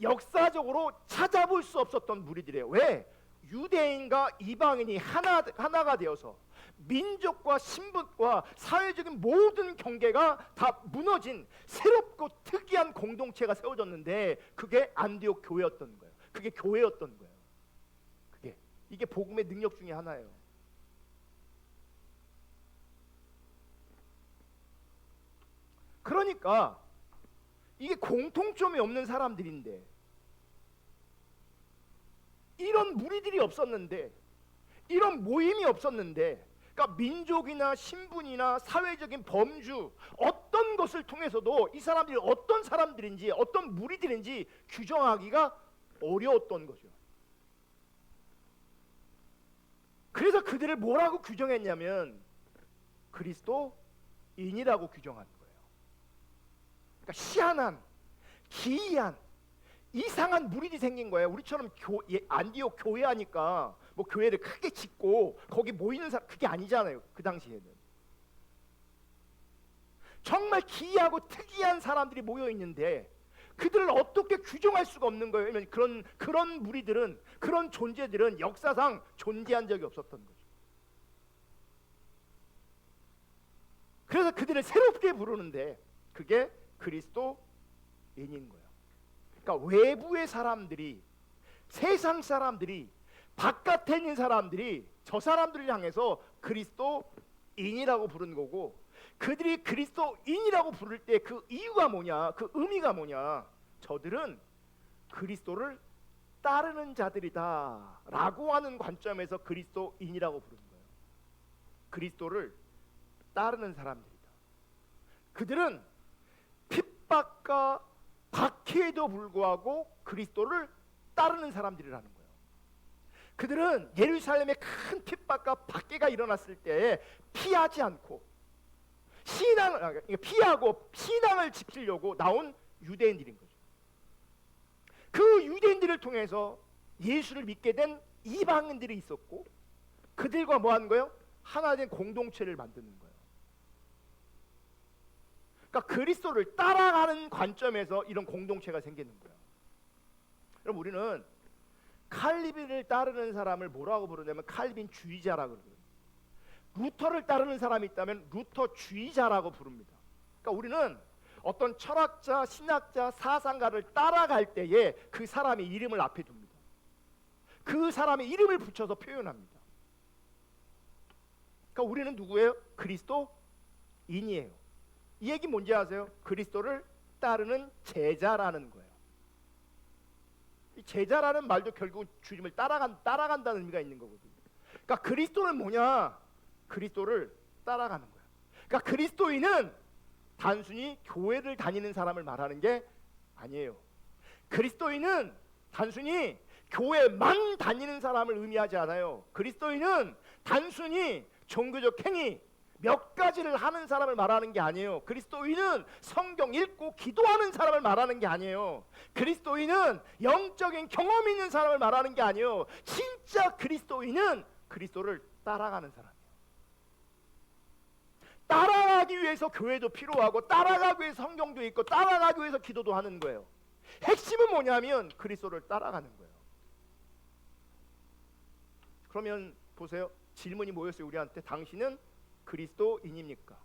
역사적으로 찾아볼 수 없었던 무리들이에요. 왜? 유대인과 이방인이 하나가 되어서 민족과 신분과 사회적인 모든 경계가 다 무너진 새롭고 특이한 공동체가 세워졌는데, 그게 안디옥 교회였던 거예요. 그게 교회였던 거예요. 이게 복음의 능력 중에 하나예요. 그러니까 이게 공통점이 없는 사람들인데, 이런 무리들이 없었는데, 이런 모임이 없었는데, 그러니까 민족이나 신분이나 사회적인 범주, 어떤 것을 통해서도 이 사람들이 어떤 사람들인지, 어떤 무리들인지 규정하기가 어려웠던 거죠. 그래서 그들을 뭐라고 규정했냐면 그리스도인이라고 규정한 거예요. 그러니까 희한한, 기이한, 이상한 무리들이 생긴 거예요. 우리처럼 안디옥 교회하니까 뭐 교회를 크게 짓고 거기 모이는 사람, 그게 아니잖아요. 그 당시에는 정말 기이하고 특이한 사람들이 모여 있는데 그들을 어떻게 규정할 수가 없는 거예요. 왜냐하면 그런 무리들은, 그런 존재들은 역사상 존재한 적이 없었던 거죠. 그래서 그들을 새롭게 부르는데 그게 그리스도인인 거예요. 그러니까 외부의 사람들이, 세상 사람들이, 바깥에 있는 사람들이 저 사람들을 향해서 그리스도인이라고 부른 거고, 그들이 그리스도인이라고 부를 때 그 이유가 뭐냐, 그 의미가 뭐냐, 저들은 그리스도를 따르는 자들이다 라고 하는 관점에서 그리스도인이라고 부르는 거예요. 그리스도를 따르는 사람들이다. 그들은 핍박과 박해에도 불구하고 그리스도를 따르는 사람들이라는 거예요. 그들은 예루살렘에 큰 핍박과 박해가 일어났을 때 피하지 않고 신앙을 피하고 신앙을 지키려고 나온 유대인들인 거죠. 그 유대인들을 통해서 예수를 믿게 된 이방인들이 있었고, 그들과 뭐 하는 거예요? 하나된 공동체를 만드는 거예요. 그러니까 그리스도를 따라가는 관점에서 이런 공동체가 생기는 거예요. 그럼 우리는 칼빈을 따르는 사람을 뭐라고 부르냐면 칼빈주의자라고 그러거든요. 루터를 따르는 사람이 있다면 루터주의자라고 부릅니다. 그러니까 우리는 어떤 철학자, 신학자, 사상가를 따라갈 때에 그 사람의 이름을 앞에 둡니다. 그 사람의 이름을 붙여서 표현합니다. 그러니까 우리는 누구예요? 그리스도인이에요. 이 얘기 뭔지 아세요? 그리스도를 따르는 제자라는 거예요. 이 제자라는 말도 결국 주님을 따라간다는 의미가 있는 거거든요. 그러니까 그리스도는 뭐냐? 그리스도를 따라가는 거예요. 그러니까 그리스도인은 단순히 교회를 다니는 사람을 말하는 게 아니에요. 그리스도인은 단순히 교회만 다니는 사람을 의미하지 않아요. 그리스도인은 단순히 종교적 행위 몇 가지를 하는 사람을 말하는 게 아니에요. 그리스도인은 성경 읽고 기도하는 사람을 말하는 게 아니에요. 그리스도인은 영적인 경험이 있는 사람을 말하는 게 아니에요. 진짜 그리스도인은 그리스도를 따라가는 사람이에요. 따라가기 위해서 교회도 필요하고, 따라가기 위해서 성경도 있고, 따라가기 위해서 기도도 하는 거예요. 핵심은 뭐냐면 그리스도를 따라가는 거예요. 그러면 보세요. 질문이 뭐였어요? 우리한테. 당신은 그리스도인입니까?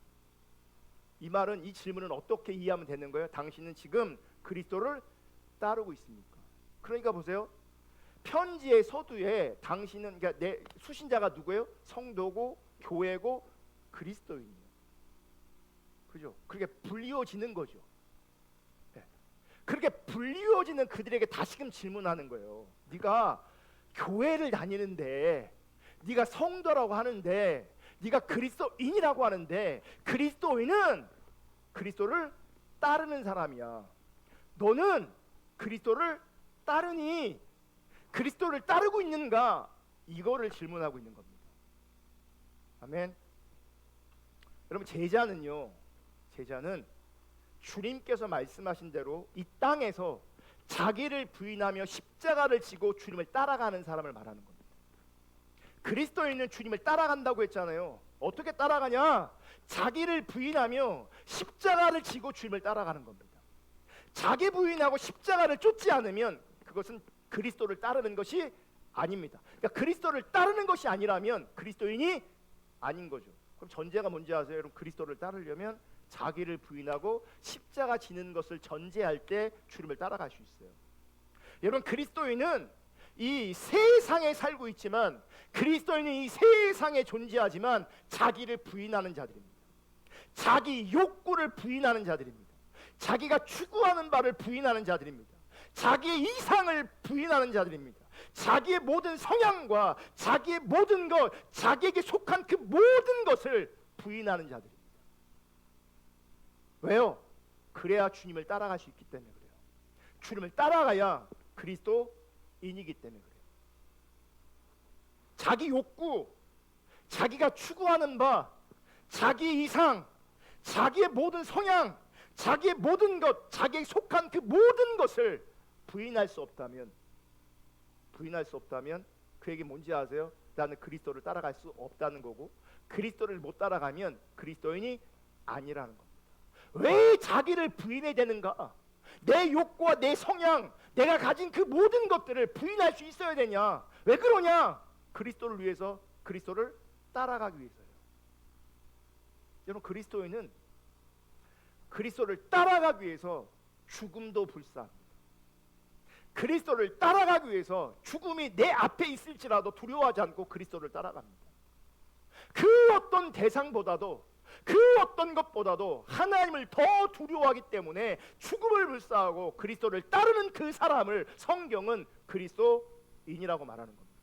이 말은, 이 질문은 어떻게 이해하면 되는 거예요? 당신은 지금 그리스도를 따르고 있습니까? 그러니까 보세요. 편지의 서두에 당신은, 그러니까 내 수신자가 누구예요? 성도고 교회고 그리스도인이에요. 그죠? 그렇게 불리워지는 거죠. 네. 그렇게 불리워지는 그들에게 다시금 질문하는 거예요. 네가 교회를 다니는데, 네가 성도라고 하는데, 네가 그리스도인이라고 하는데, 그리스도인은 그리스도를 따르는 사람이야. 너는 그리스도를 따르니? 그리스도를 따르고 있는가? 이거를 질문하고 있는 겁니다. 아멘. 여러분, 제자는 주님께서 말씀하신 대로 이 땅에서 자기를 부인하며 십자가를 지고 주님을 따라가는 사람을 말하는 겁니다. 그리스도인은 주님을 따라간다고 했잖아요. 어떻게 따라가냐? 자기를 부인하며 십자가를 지고 주님을 따라가는 겁니다. 자기 부인하고 십자가를 쫓지 않으면 그것은 그리스도를 따르는 것이 아닙니다. 그러니까 그리스도를 따르는 것이 아니라면 그리스도인이 아닌 거죠. 그럼 전제가 뭔지 아세요? 여러분, 그리스도를 따르려면 자기를 부인하고 십자가 지는 것을 전제할 때 주님을 따라갈 수 있어요. 여러분, 그리스도인은 이 세상에 살고 있지만, 그리스도인은 이 세상에 존재하지만 자기를 부인하는 자들입니다. 자기 욕구를 부인하는 자들입니다. 자기가 추구하는 바를 부인하는 자들입니다. 자기의 이상을 부인하는 자들입니다. 자기의 모든 성향과 자기의 모든 것, 자기에게 속한 그 모든 것을 부인하는 자들입니다. 왜요? 그래야 주님을 따라갈 수 있기 때문에 그래요. 주님을 따라가야 그리스도인이기 때문에 그래요. 자기 욕구, 자기가 추구하는 바, 자기 이상, 자기의 모든 성향, 자기의 모든 것, 자기에 속한 그 모든 것을 부인할 수 없다면 그에게 뭔지 아세요? 나는 그리스도를 따라갈 수 없다는 거고, 그리스도를 못 따라가면 그리스도인이 아니라는 겁니다. 왜 자기를 부인해야 되는가? 내 욕구와 내 성향, 내가 가진 그 모든 것들을 부인할 수 있어야 되냐? 왜 그러냐? 그리스도를 위해서, 그리스도를 따라가기 위해서요. 여러분, 그리스도인은 그리스도를 따라가기 위해서 죽음도 불사합니다. 그리스도를 따라가기 위해서 죽음이 내 앞에 있을지라도 두려워하지 않고 그리스도를 따라갑니다. 그 어떤 대상보다도, 그 어떤 것보다도 하나님을 더 두려워하기 때문에 죽음을 불사하고 그리스도를 따르는 그 사람을 성경은 그리스도인이라고 말하는 겁니다.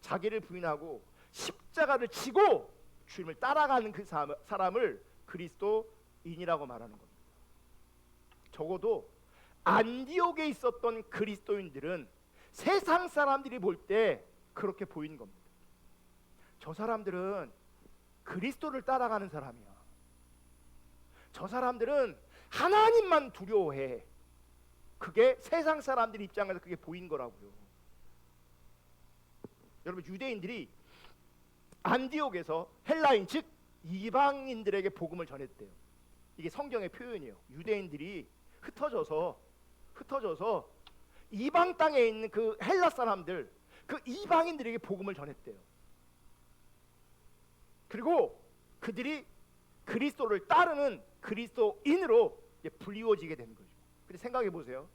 자기를 부인하고 십자가를 지고 주님을 따라가는 그 사람을 그리스도인이라고 말하는 겁니다. 적어도 안디옥에 있었던 그리스도인들은 세상 사람들이 볼 때 그렇게 보이는 겁니다. 저 사람들은 그리스도를 따라가는 사람이야. 저 사람들은 하나님만 두려워해. 그게 세상 사람들 입장에서 그게 보인 거라고요. 여러분, 유대인들이 안디옥에서 헬라인 즉 이방인들에게 복음을 전했대요. 이게 성경의 표현이에요. 유대인들이 흩어져서 이방 땅에 있는 그 헬라 사람들, 그 이방인들에게 복음을 전했대요. 그리고 그들이 그리스도를 따르는 그리스도인으로 불리워지게 된 거죠. 근데 생각해 보세요.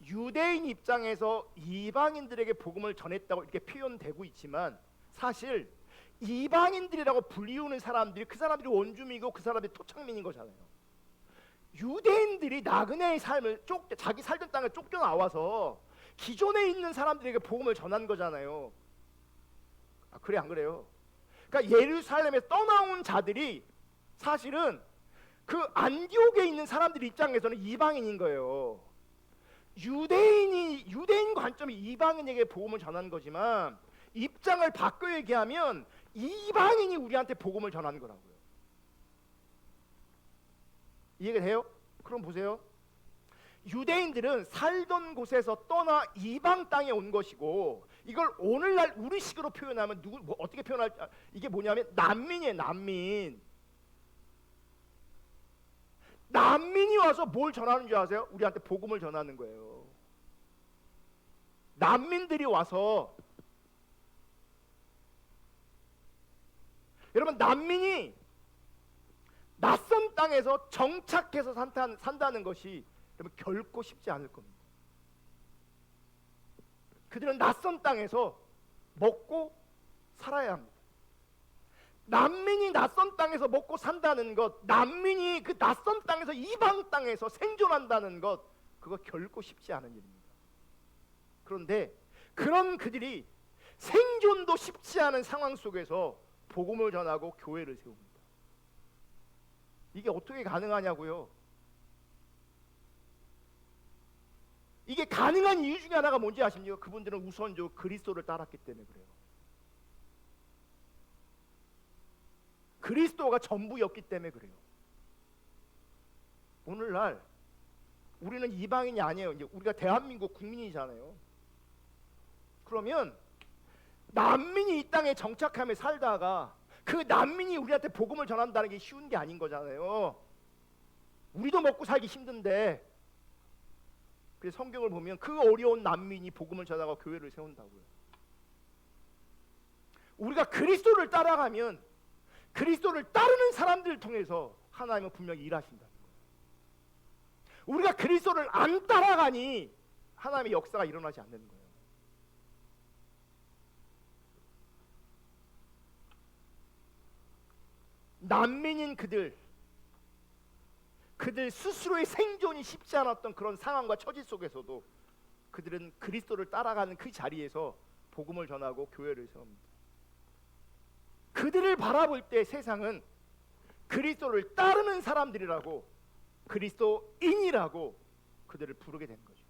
유대인 입장에서 이방인들에게 복음을 전했다고 이렇게 표현되고 있지만 사실 이방인들이라고 불리우는 사람들이 그 사람들이 원주민이고 그 사람들이 토착민인 거잖아요. 유대인들이 나그네의 삶을 자기 살던 땅을 쫓겨나와서 기존에 있는 사람들에게 복음을 전한 거잖아요. 그래 안 그래요? 그러니까 예루살렘에 떠나온 자들이 사실은 그 안디옥에 있는 사람들 입장에서는 이방인인 거예요. 유대인 관점이 이방인에게 복음을 전한 거지만 입장을 바꿔 얘기하면 이방인이 우리한테 복음을 전하는 거라고요. 이해가 돼요? 그럼 보세요. 유대인들은 살던 곳에서 떠나 이방 땅에 온 것이고, 이걸 오늘날 우리식으로 표현하면 어떻게 표현할? 이게 뭐냐면 난민이에요. 난민이 와서 뭘 전하는 줄 아세요? 우리한테 복음을 전하는 거예요. 난민들이 와서, 여러분, 난민이 낯선 땅에서 정착해서 산다는 것이 여러분 결코 쉽지 않을 겁니다. 그들은 낯선 땅에서 먹고 살아야 합니다. 난민이 낯선 땅에서 먹고 산다는 것, 난민이 그 낯선 땅에서 이방 땅에서 생존한다는 것, 그거 결코 쉽지 않은 일입니다. 그런데 그런 그들이 생존도 쉽지 않은 상황 속에서 복음을 전하고 교회를 세웁니다. 이게 어떻게 가능하냐고요? 이게 가능한 이유 중에 하나가 뭔지 아십니까? 그분들은 우선적으로 그리스도를 따랐기 때문에 그래요. 그리스도가 전부였기 때문에 그래요. 오늘날 우리는 이방인이 아니에요. 이제 우리가 대한민국 국민이잖아요. 그러면 난민이 이 땅에 정착하며 살다가 그 난민이 우리한테 복음을 전한다는 게 쉬운 게 아닌 거잖아요. 우리도 먹고 살기 힘든데, 그래서 성경을 보면 그 어려운 난민이 복음을 전하고 교회를 세운다고요. 우리가 그리스도를 따라가면 그리스도를 따르는 사람들을 통해서 하나님은 분명히 일하신다는 거예요. 우리가 그리스도를 안 따라가니 하나님의 역사가 일어나지 않는 거예요. 난민인 그들 스스로의 생존이 쉽지 않았던 그런 상황과 처지 속에서도 그들은 그리스도를 따라가는 그 자리에서 복음을 전하고 교회를 세웁니다. 그들을 바라볼 때 세상은 그리스도를 따르는 사람들이라고, 그리스도인이라고 그들을 부르게 된 거죠.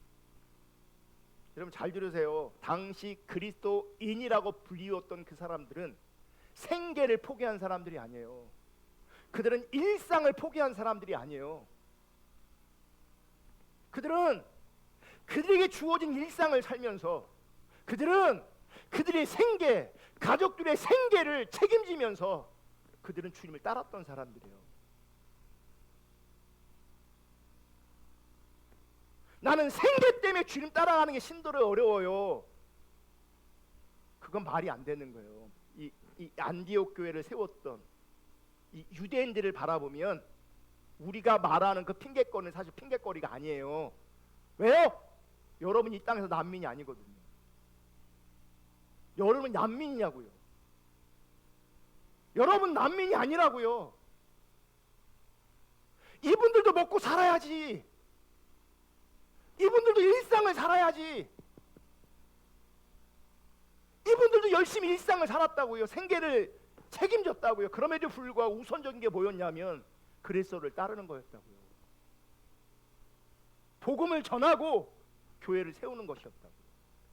여러분 잘 들으세요. 당시 그리스도인이라고 불리웠던 그 사람들은 생계를 포기한 사람들이 아니에요. 그들은 일상을 포기한 사람들이 아니에요. 그들은 그들에게 주어진 일상을 살면서 그들은 그들의 생계, 가족들의 생계를 책임지면서 그들은 주님을 따랐던 사람들이에요. 나는 생계 때문에 주님 따라가는 게 힘들어요, 어려워요. 그건 말이 안 되는 거예요. 이 안디옥 교회를 세웠던 이 유대인들을 바라보면 우리가 말하는 그 핑계거리는 사실 핑계거리가 아니에요. 왜요? 여러분 이 땅에서 난민이 아니거든요. 여러분 난민이냐고요. 여러분 난민이 아니라고요. 이분들도 먹고 살아야지. 이분들도 일상을 살아야지. 이분들도 열심히 일상을 살았다고요. 생계를 책임졌다고요. 그럼에도 불구하고 우선적인 게 뭐였냐면 그리스도를 따르는 거였다고요. 복음을 전하고 교회를 세우는 것이었다고요.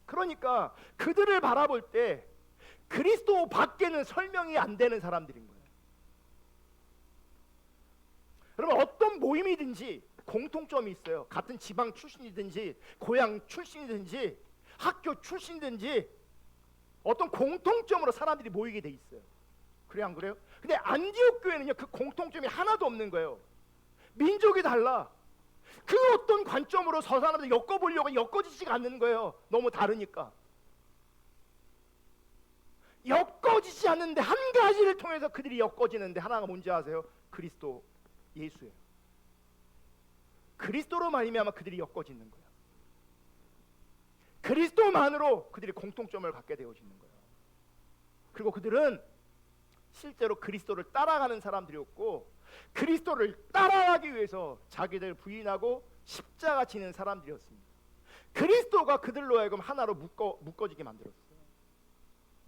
그러니까 그들을 바라볼 때 그리스도 밖에는 설명이 안 되는 사람들인 거예요. 여러분, 어떤 모임이든지 공통점이 있어요. 같은 지방 출신이든지 고향 출신이든지 학교 출신이든지 어떤 공통점으로 사람들이 모이게 돼 있어요. 그래 안 그래요? 근데 안디옥 교회는요, 그 공통점이 하나도 없는 거예요. 민족이 달라. 그 어떤 관점으로 저 사람들 엮어보려고 엮어지지가 않는 거예요. 너무 다르니까. 엮어지지 않는데 한 가지를 통해서 그들이 엮어지는데, 하나가 뭔지 아세요? 그리스도 예수예요. 그리스도로 말미암아 그들이 엮어지는 거예요. 그리스도만으로 그들이 공통점을 갖게 되어지는 거예요. 그리고 그들은 실제로 그리스도를 따라가는 사람들이었고, 그리스도를 따라가기 위해서 자기들 부인하고 십자가 지는 사람들이었습니다. 그리스도가 그들로 하여금 하나로 묶어지게 만들었어요.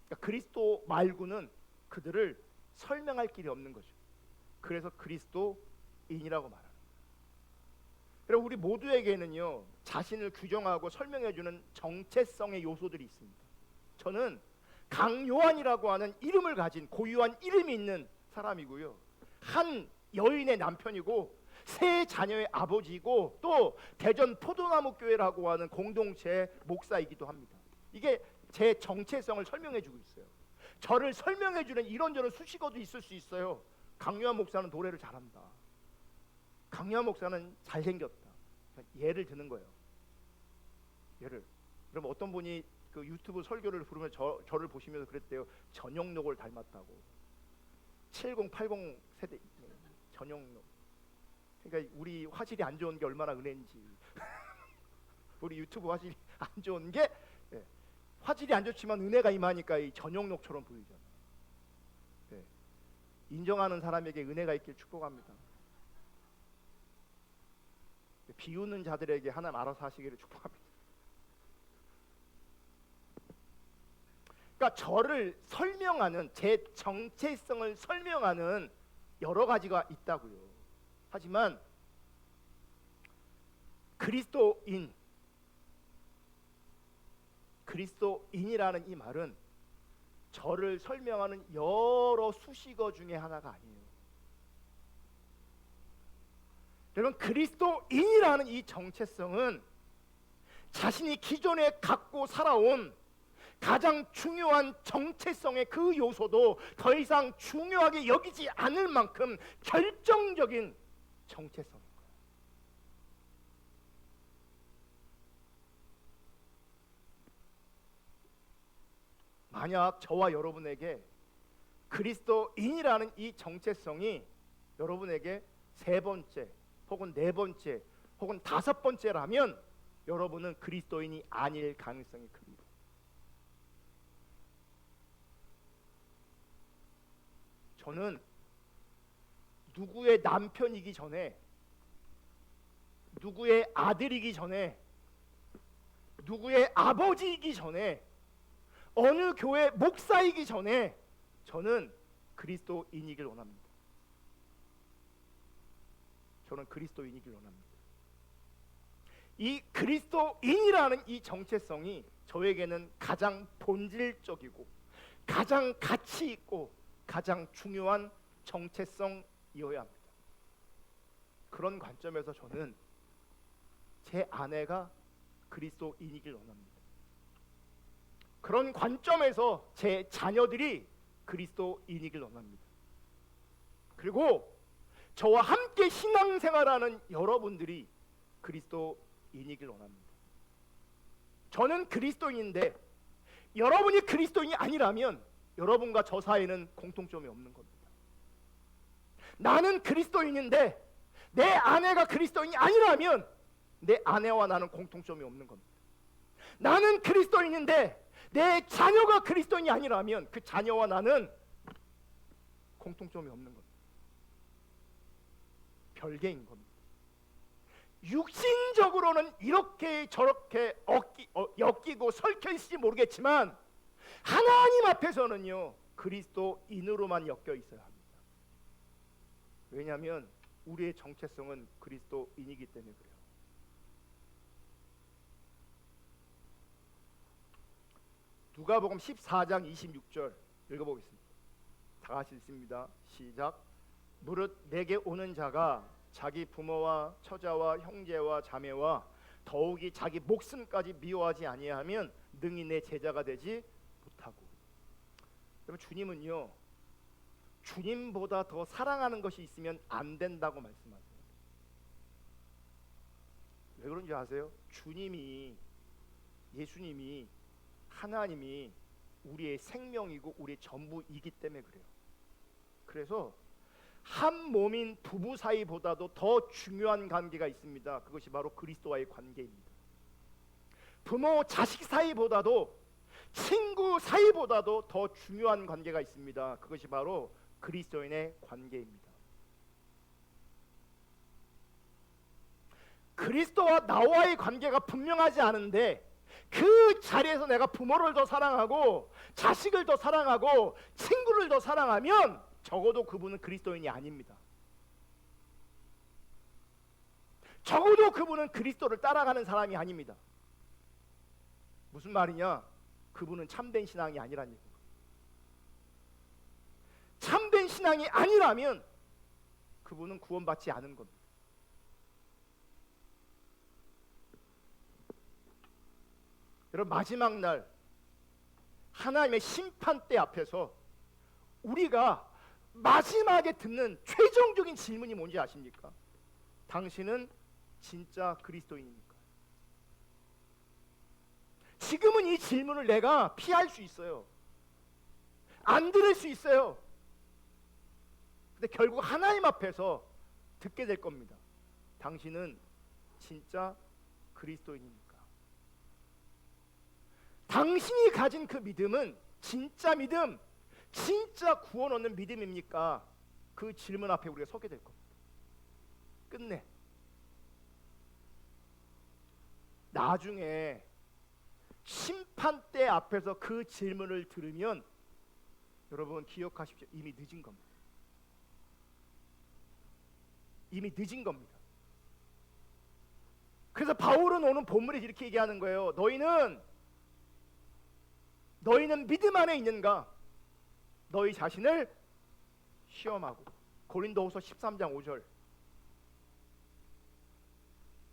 그러니까 그리스도 말고는 그들을 설명할 길이 없는 거죠. 그래서 그리스도인이라고 말합니다. 여러분, 우리 모두에게는요, 자신을 규정하고 설명해주는 정체성의 요소들이 있습니다. 저는 강요한이라고 하는 이름을 가진 고유한 이름이 있는 사람이고요, 한 여인의 남편이고 세 자녀의 아버지이고 또 대전 포도나무 교회라고 하는 공동체의 목사이기도 합니다. 이게 제 정체성을 설명해주고 있어요. 저를 설명해주는 이런저런 수식어도 있을 수 있어요. 강요한 목사는 노래를 잘한다. 강요한 목사는 잘생겼다. 예를 드는 거예요. 예를. 그럼 어떤 분이 그 유튜브 설교를 부르면 저를 보시면서 그랬대요. 전영록을 닮았다고. 70, 80 세대 전영록. 그러니까 우리 화질이 안 좋은 게 얼마나 은혜인지. 우리 유튜브 화질이 안 좋은 게, 화질이 안 좋지만 은혜가 임하니까 이 전영록처럼 보이잖아. 인정하는 사람에게 은혜가 있길 축복합니다. 비웃는 자들에게 하나님 알아서 하시기를 축복합니다. 그러니까 저를 설명하는, 제 정체성을 설명하는 여러 가지가 있다고요. 하지만 그리스도인이라는 이 말은 저를 설명하는 여러 수식어 중에 하나가 아니에요. 여러분, 그리스도인이라는 이 정체성은 자신이 기존에 갖고 살아온 가장 중요한 정체성의 그 요소도 더 이상 중요하게 여기지 않을 만큼 결정적인 정체성인 거예요. 만약 저와 여러분에게 그리스도인이라는 이 정체성이 여러분에게 세 번째 혹은 네 번째 혹은 다섯 번째라면 여러분은 그리스도인이 아닐 가능성이 큽니다. 저는 누구의 남편이기 전에, 누구의 아들이기 전에, 누구의 아버지이기 전에, 어느 교회 목사이기 전에 저는 그리스도인이길 원합니다. 저는 그리스도인이길 원합니다. 이 그리스도인이라는 이 정체성이 저에게는 가장 본질적이고 가장 가치 있고 가장 중요한 정체성이어야 합니다. 그런 관점에서 저는 제 아내가 그리스도인이길 원합니다. 그런 관점에서 제 자녀들이 그리스도인이길 원합니다. 그리고 저와 함께 신앙생활하는 여러분들이 그리스도인이길 원합니다. 저는 그리스도인인데 여러분이 그리스도인이 아니라면 여러분과 저 사이에는 공통점이 없는 겁니다. 나는 그리스도인인데 내 아내가 그리스도인이 아니라면 내 아내와 나는 공통점이 없는 겁니다. 나는 그리스도인인데 내 자녀가 그리스도인이 아니라면 그 자녀와 나는 공통점이 없는 겁니다. 별개인 겁니다. 육신적으로는 이렇게 저렇게 엮이고 설켜 있을지 모르겠지만 하나님 앞에서는요, 그리스도인으로만 엮여 있어야 합니다. 왜냐하면 우리의 정체성은 그리스도인이기 때문에 그래요. 누가복음 14장 26절 읽어보겠습니다. 다 같이 읽습니다. 시작. 무릇 내게 오는 자가 자기 부모와 처자와 형제와 자매와 더욱이 자기 목숨까지 미워하지 아니하면 능히 내 제자가 되지 못하고. 여러분, 주님은요, 주님보다 더 사랑하는 것이 있으면 안 된다고 말씀하세요. 왜 그런지 아세요? 예수님이, 하나님이 우리의 생명이고 우리의 전부이기 때문에 그래요. 그래서 한 몸인 부부 사이보다도 더 중요한 관계가 있습니다. 그것이 바로 그리스도와의 관계입니다. 부모 자식 사이보다도, 친구 사이보다도 더 중요한 관계가 있습니다. 그것이 바로 그리스도인의 관계입니다. 그리스도와 나와의 관계가 분명하지 않은데 그 자리에서 내가 부모를 더 사랑하고 자식을 더 사랑하고 친구를 더 사랑하면 적어도 그분은 그리스도인이 아닙니다. 적어도 그분은 그리스도를 따라가는 사람이 아닙니다. 무슨 말이냐? 그분은 참된 신앙이 아니란 얘기예요. 참된 신앙이 아니라면 그분은 구원받지 않은 겁니다. 여러분, 마지막 날 하나님의 심판대 앞에서 우리가 마지막에 듣는 최종적인 질문이 뭔지 아십니까? 당신은 진짜 그리스도인입니까? 지금은 이 질문을 내가 피할 수 있어요. 안 들을 수 있어요. 근데 결국 하나님 앞에서 듣게 될 겁니다. 당신은 진짜 그리스도인입니까? 당신이 가진 그 믿음은 진짜 믿음, 진짜 구원 얻는 믿음입니까? 그 질문 앞에 우리가 서게 될 겁니다. 끝내. 나중에 심판대 앞에서 그 질문을 들으면 여러분 기억하십시오. 이미 늦은 겁니다. 이미 늦은 겁니다. 그래서 바울은 오늘 본문에 이렇게 얘기하는 거예요. 너희는 믿음 안에 있는가? 너희 자신을 시험하고. 고린도후서 13장 5절.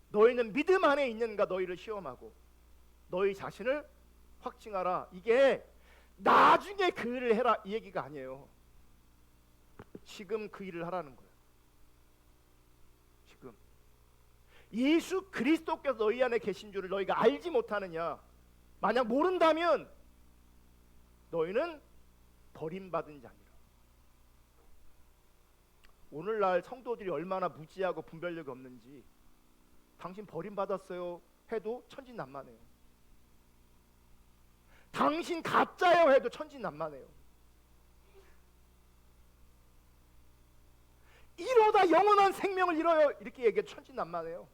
너희는 믿음 안에 있는가? 너희를 시험하고 너희 자신을 확증하라. 이게 나중에 그 일을 해라 이 얘기가 아니에요. 지금 그 일을 하라는 거예요. 지금 예수 그리스도께서 너희 안에 계신 줄을 너희가 알지 못하느냐? 만약 모른다면 너희는 버림받은 자니라. 오늘날 성도들이 얼마나 무지하고 분별력이 없는지, 당신 버림받았어요 해도 천진난만해요. 당신 가짜예요 해도 천진난만해요. 이러다 영원한 생명을 잃어요 이렇게 얘기해도 천진난만해요.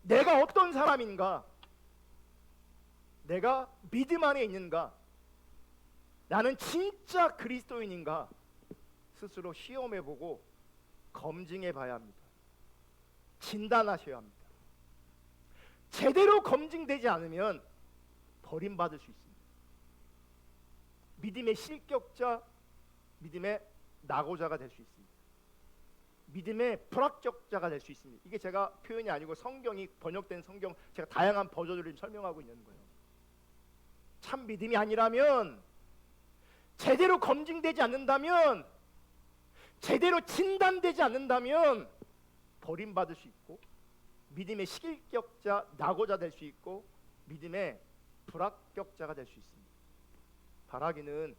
내가 어떤 사람인가? 내가 믿음 안에 있는가? 나는 진짜 그리스도인인가? 스스로 시험해보고 검증해봐야 합니다. 진단하셔야 합니다. 제대로 검증되지 않으면 버림받을 수 있습니다. 믿음의 실격자, 믿음의 낙오자가 될 수 있습니다. 믿음의 불합격자가 될 수 있습니다. 이게 제가 표현이 아니고 성경이 번역된 성경 제가 다양한 버전으로 설명하고 있는 거예요. 참 믿음이 아니라면, 제대로 검증되지 않는다면, 제대로 진단되지 않는다면 버림받을 수 있고, 믿음의 실격자, 낙오자 될 수 있고, 믿음의 불합격자가 될 수 있습니다. 바라기는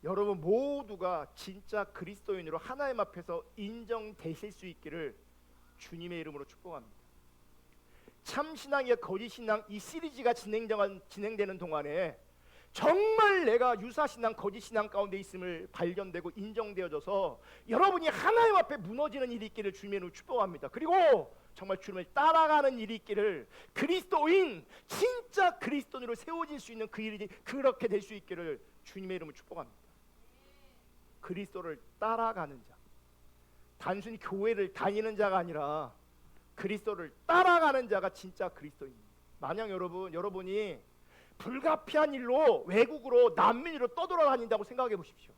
여러분 모두가 진짜 그리스도인으로 하나님 앞에서 인정되실 수 있기를 주님의 이름으로 축복합니다. 참신앙이와 거짓신앙 이 시리즈가 진행되는 동안에 정말 내가 유사신앙, 거짓신앙 가운데 있음을 발견되고 인정되어져서 여러분이 하나님 앞에 무너지는 일이 있기를 주님의 이름으로 축복합니다. 그리고 정말 주님을 따라가는 일이 있기를, 그리스도인, 진짜 그리스도인으로 세워질 수 있는 그 일이 그렇게 될 수 있기를 주님의 이름으로 축복합니다. 그리스도를 따라가는 자, 단순히 교회를 다니는 자가 아니라 그리스도를 따라가는 자가 진짜 그리스도입니다. 만약 여러분이 불가피한 일로 외국으로 난민으로 떠돌아다닌다고 생각해 보십시오.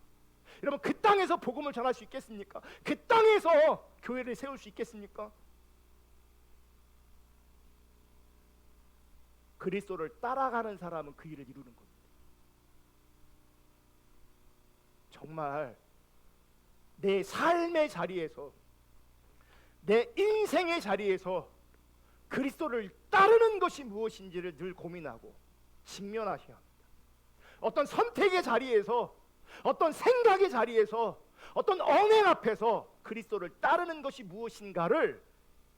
여러분, 그 땅에서 복음을 전할 수 있겠습니까? 그 땅에서 교회를 세울 수 있겠습니까? 그리스도를 따라가는 사람은 그 일을 이루는 겁니다. 정말 내 삶의 자리에서, 내 인생의 자리에서 그리스도를 따르는 것이 무엇인지를 늘 고민하고 직면하셔야 합니다. 어떤 선택의 자리에서, 어떤 생각의 자리에서, 어떤 언행 앞에서 그리스도를 따르는 것이 무엇인가를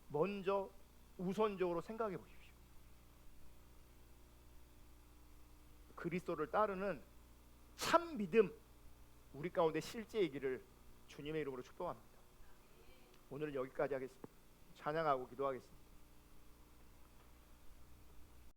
먼저 우선적으로 생각해 보십시오. 그리스도를 따르는 참 믿음, 우리 가운데 실제이기를 주님의 이름으로 축복합니다. 오늘은 여기까지 하겠습니다. 찬양하고 기도하겠습니다.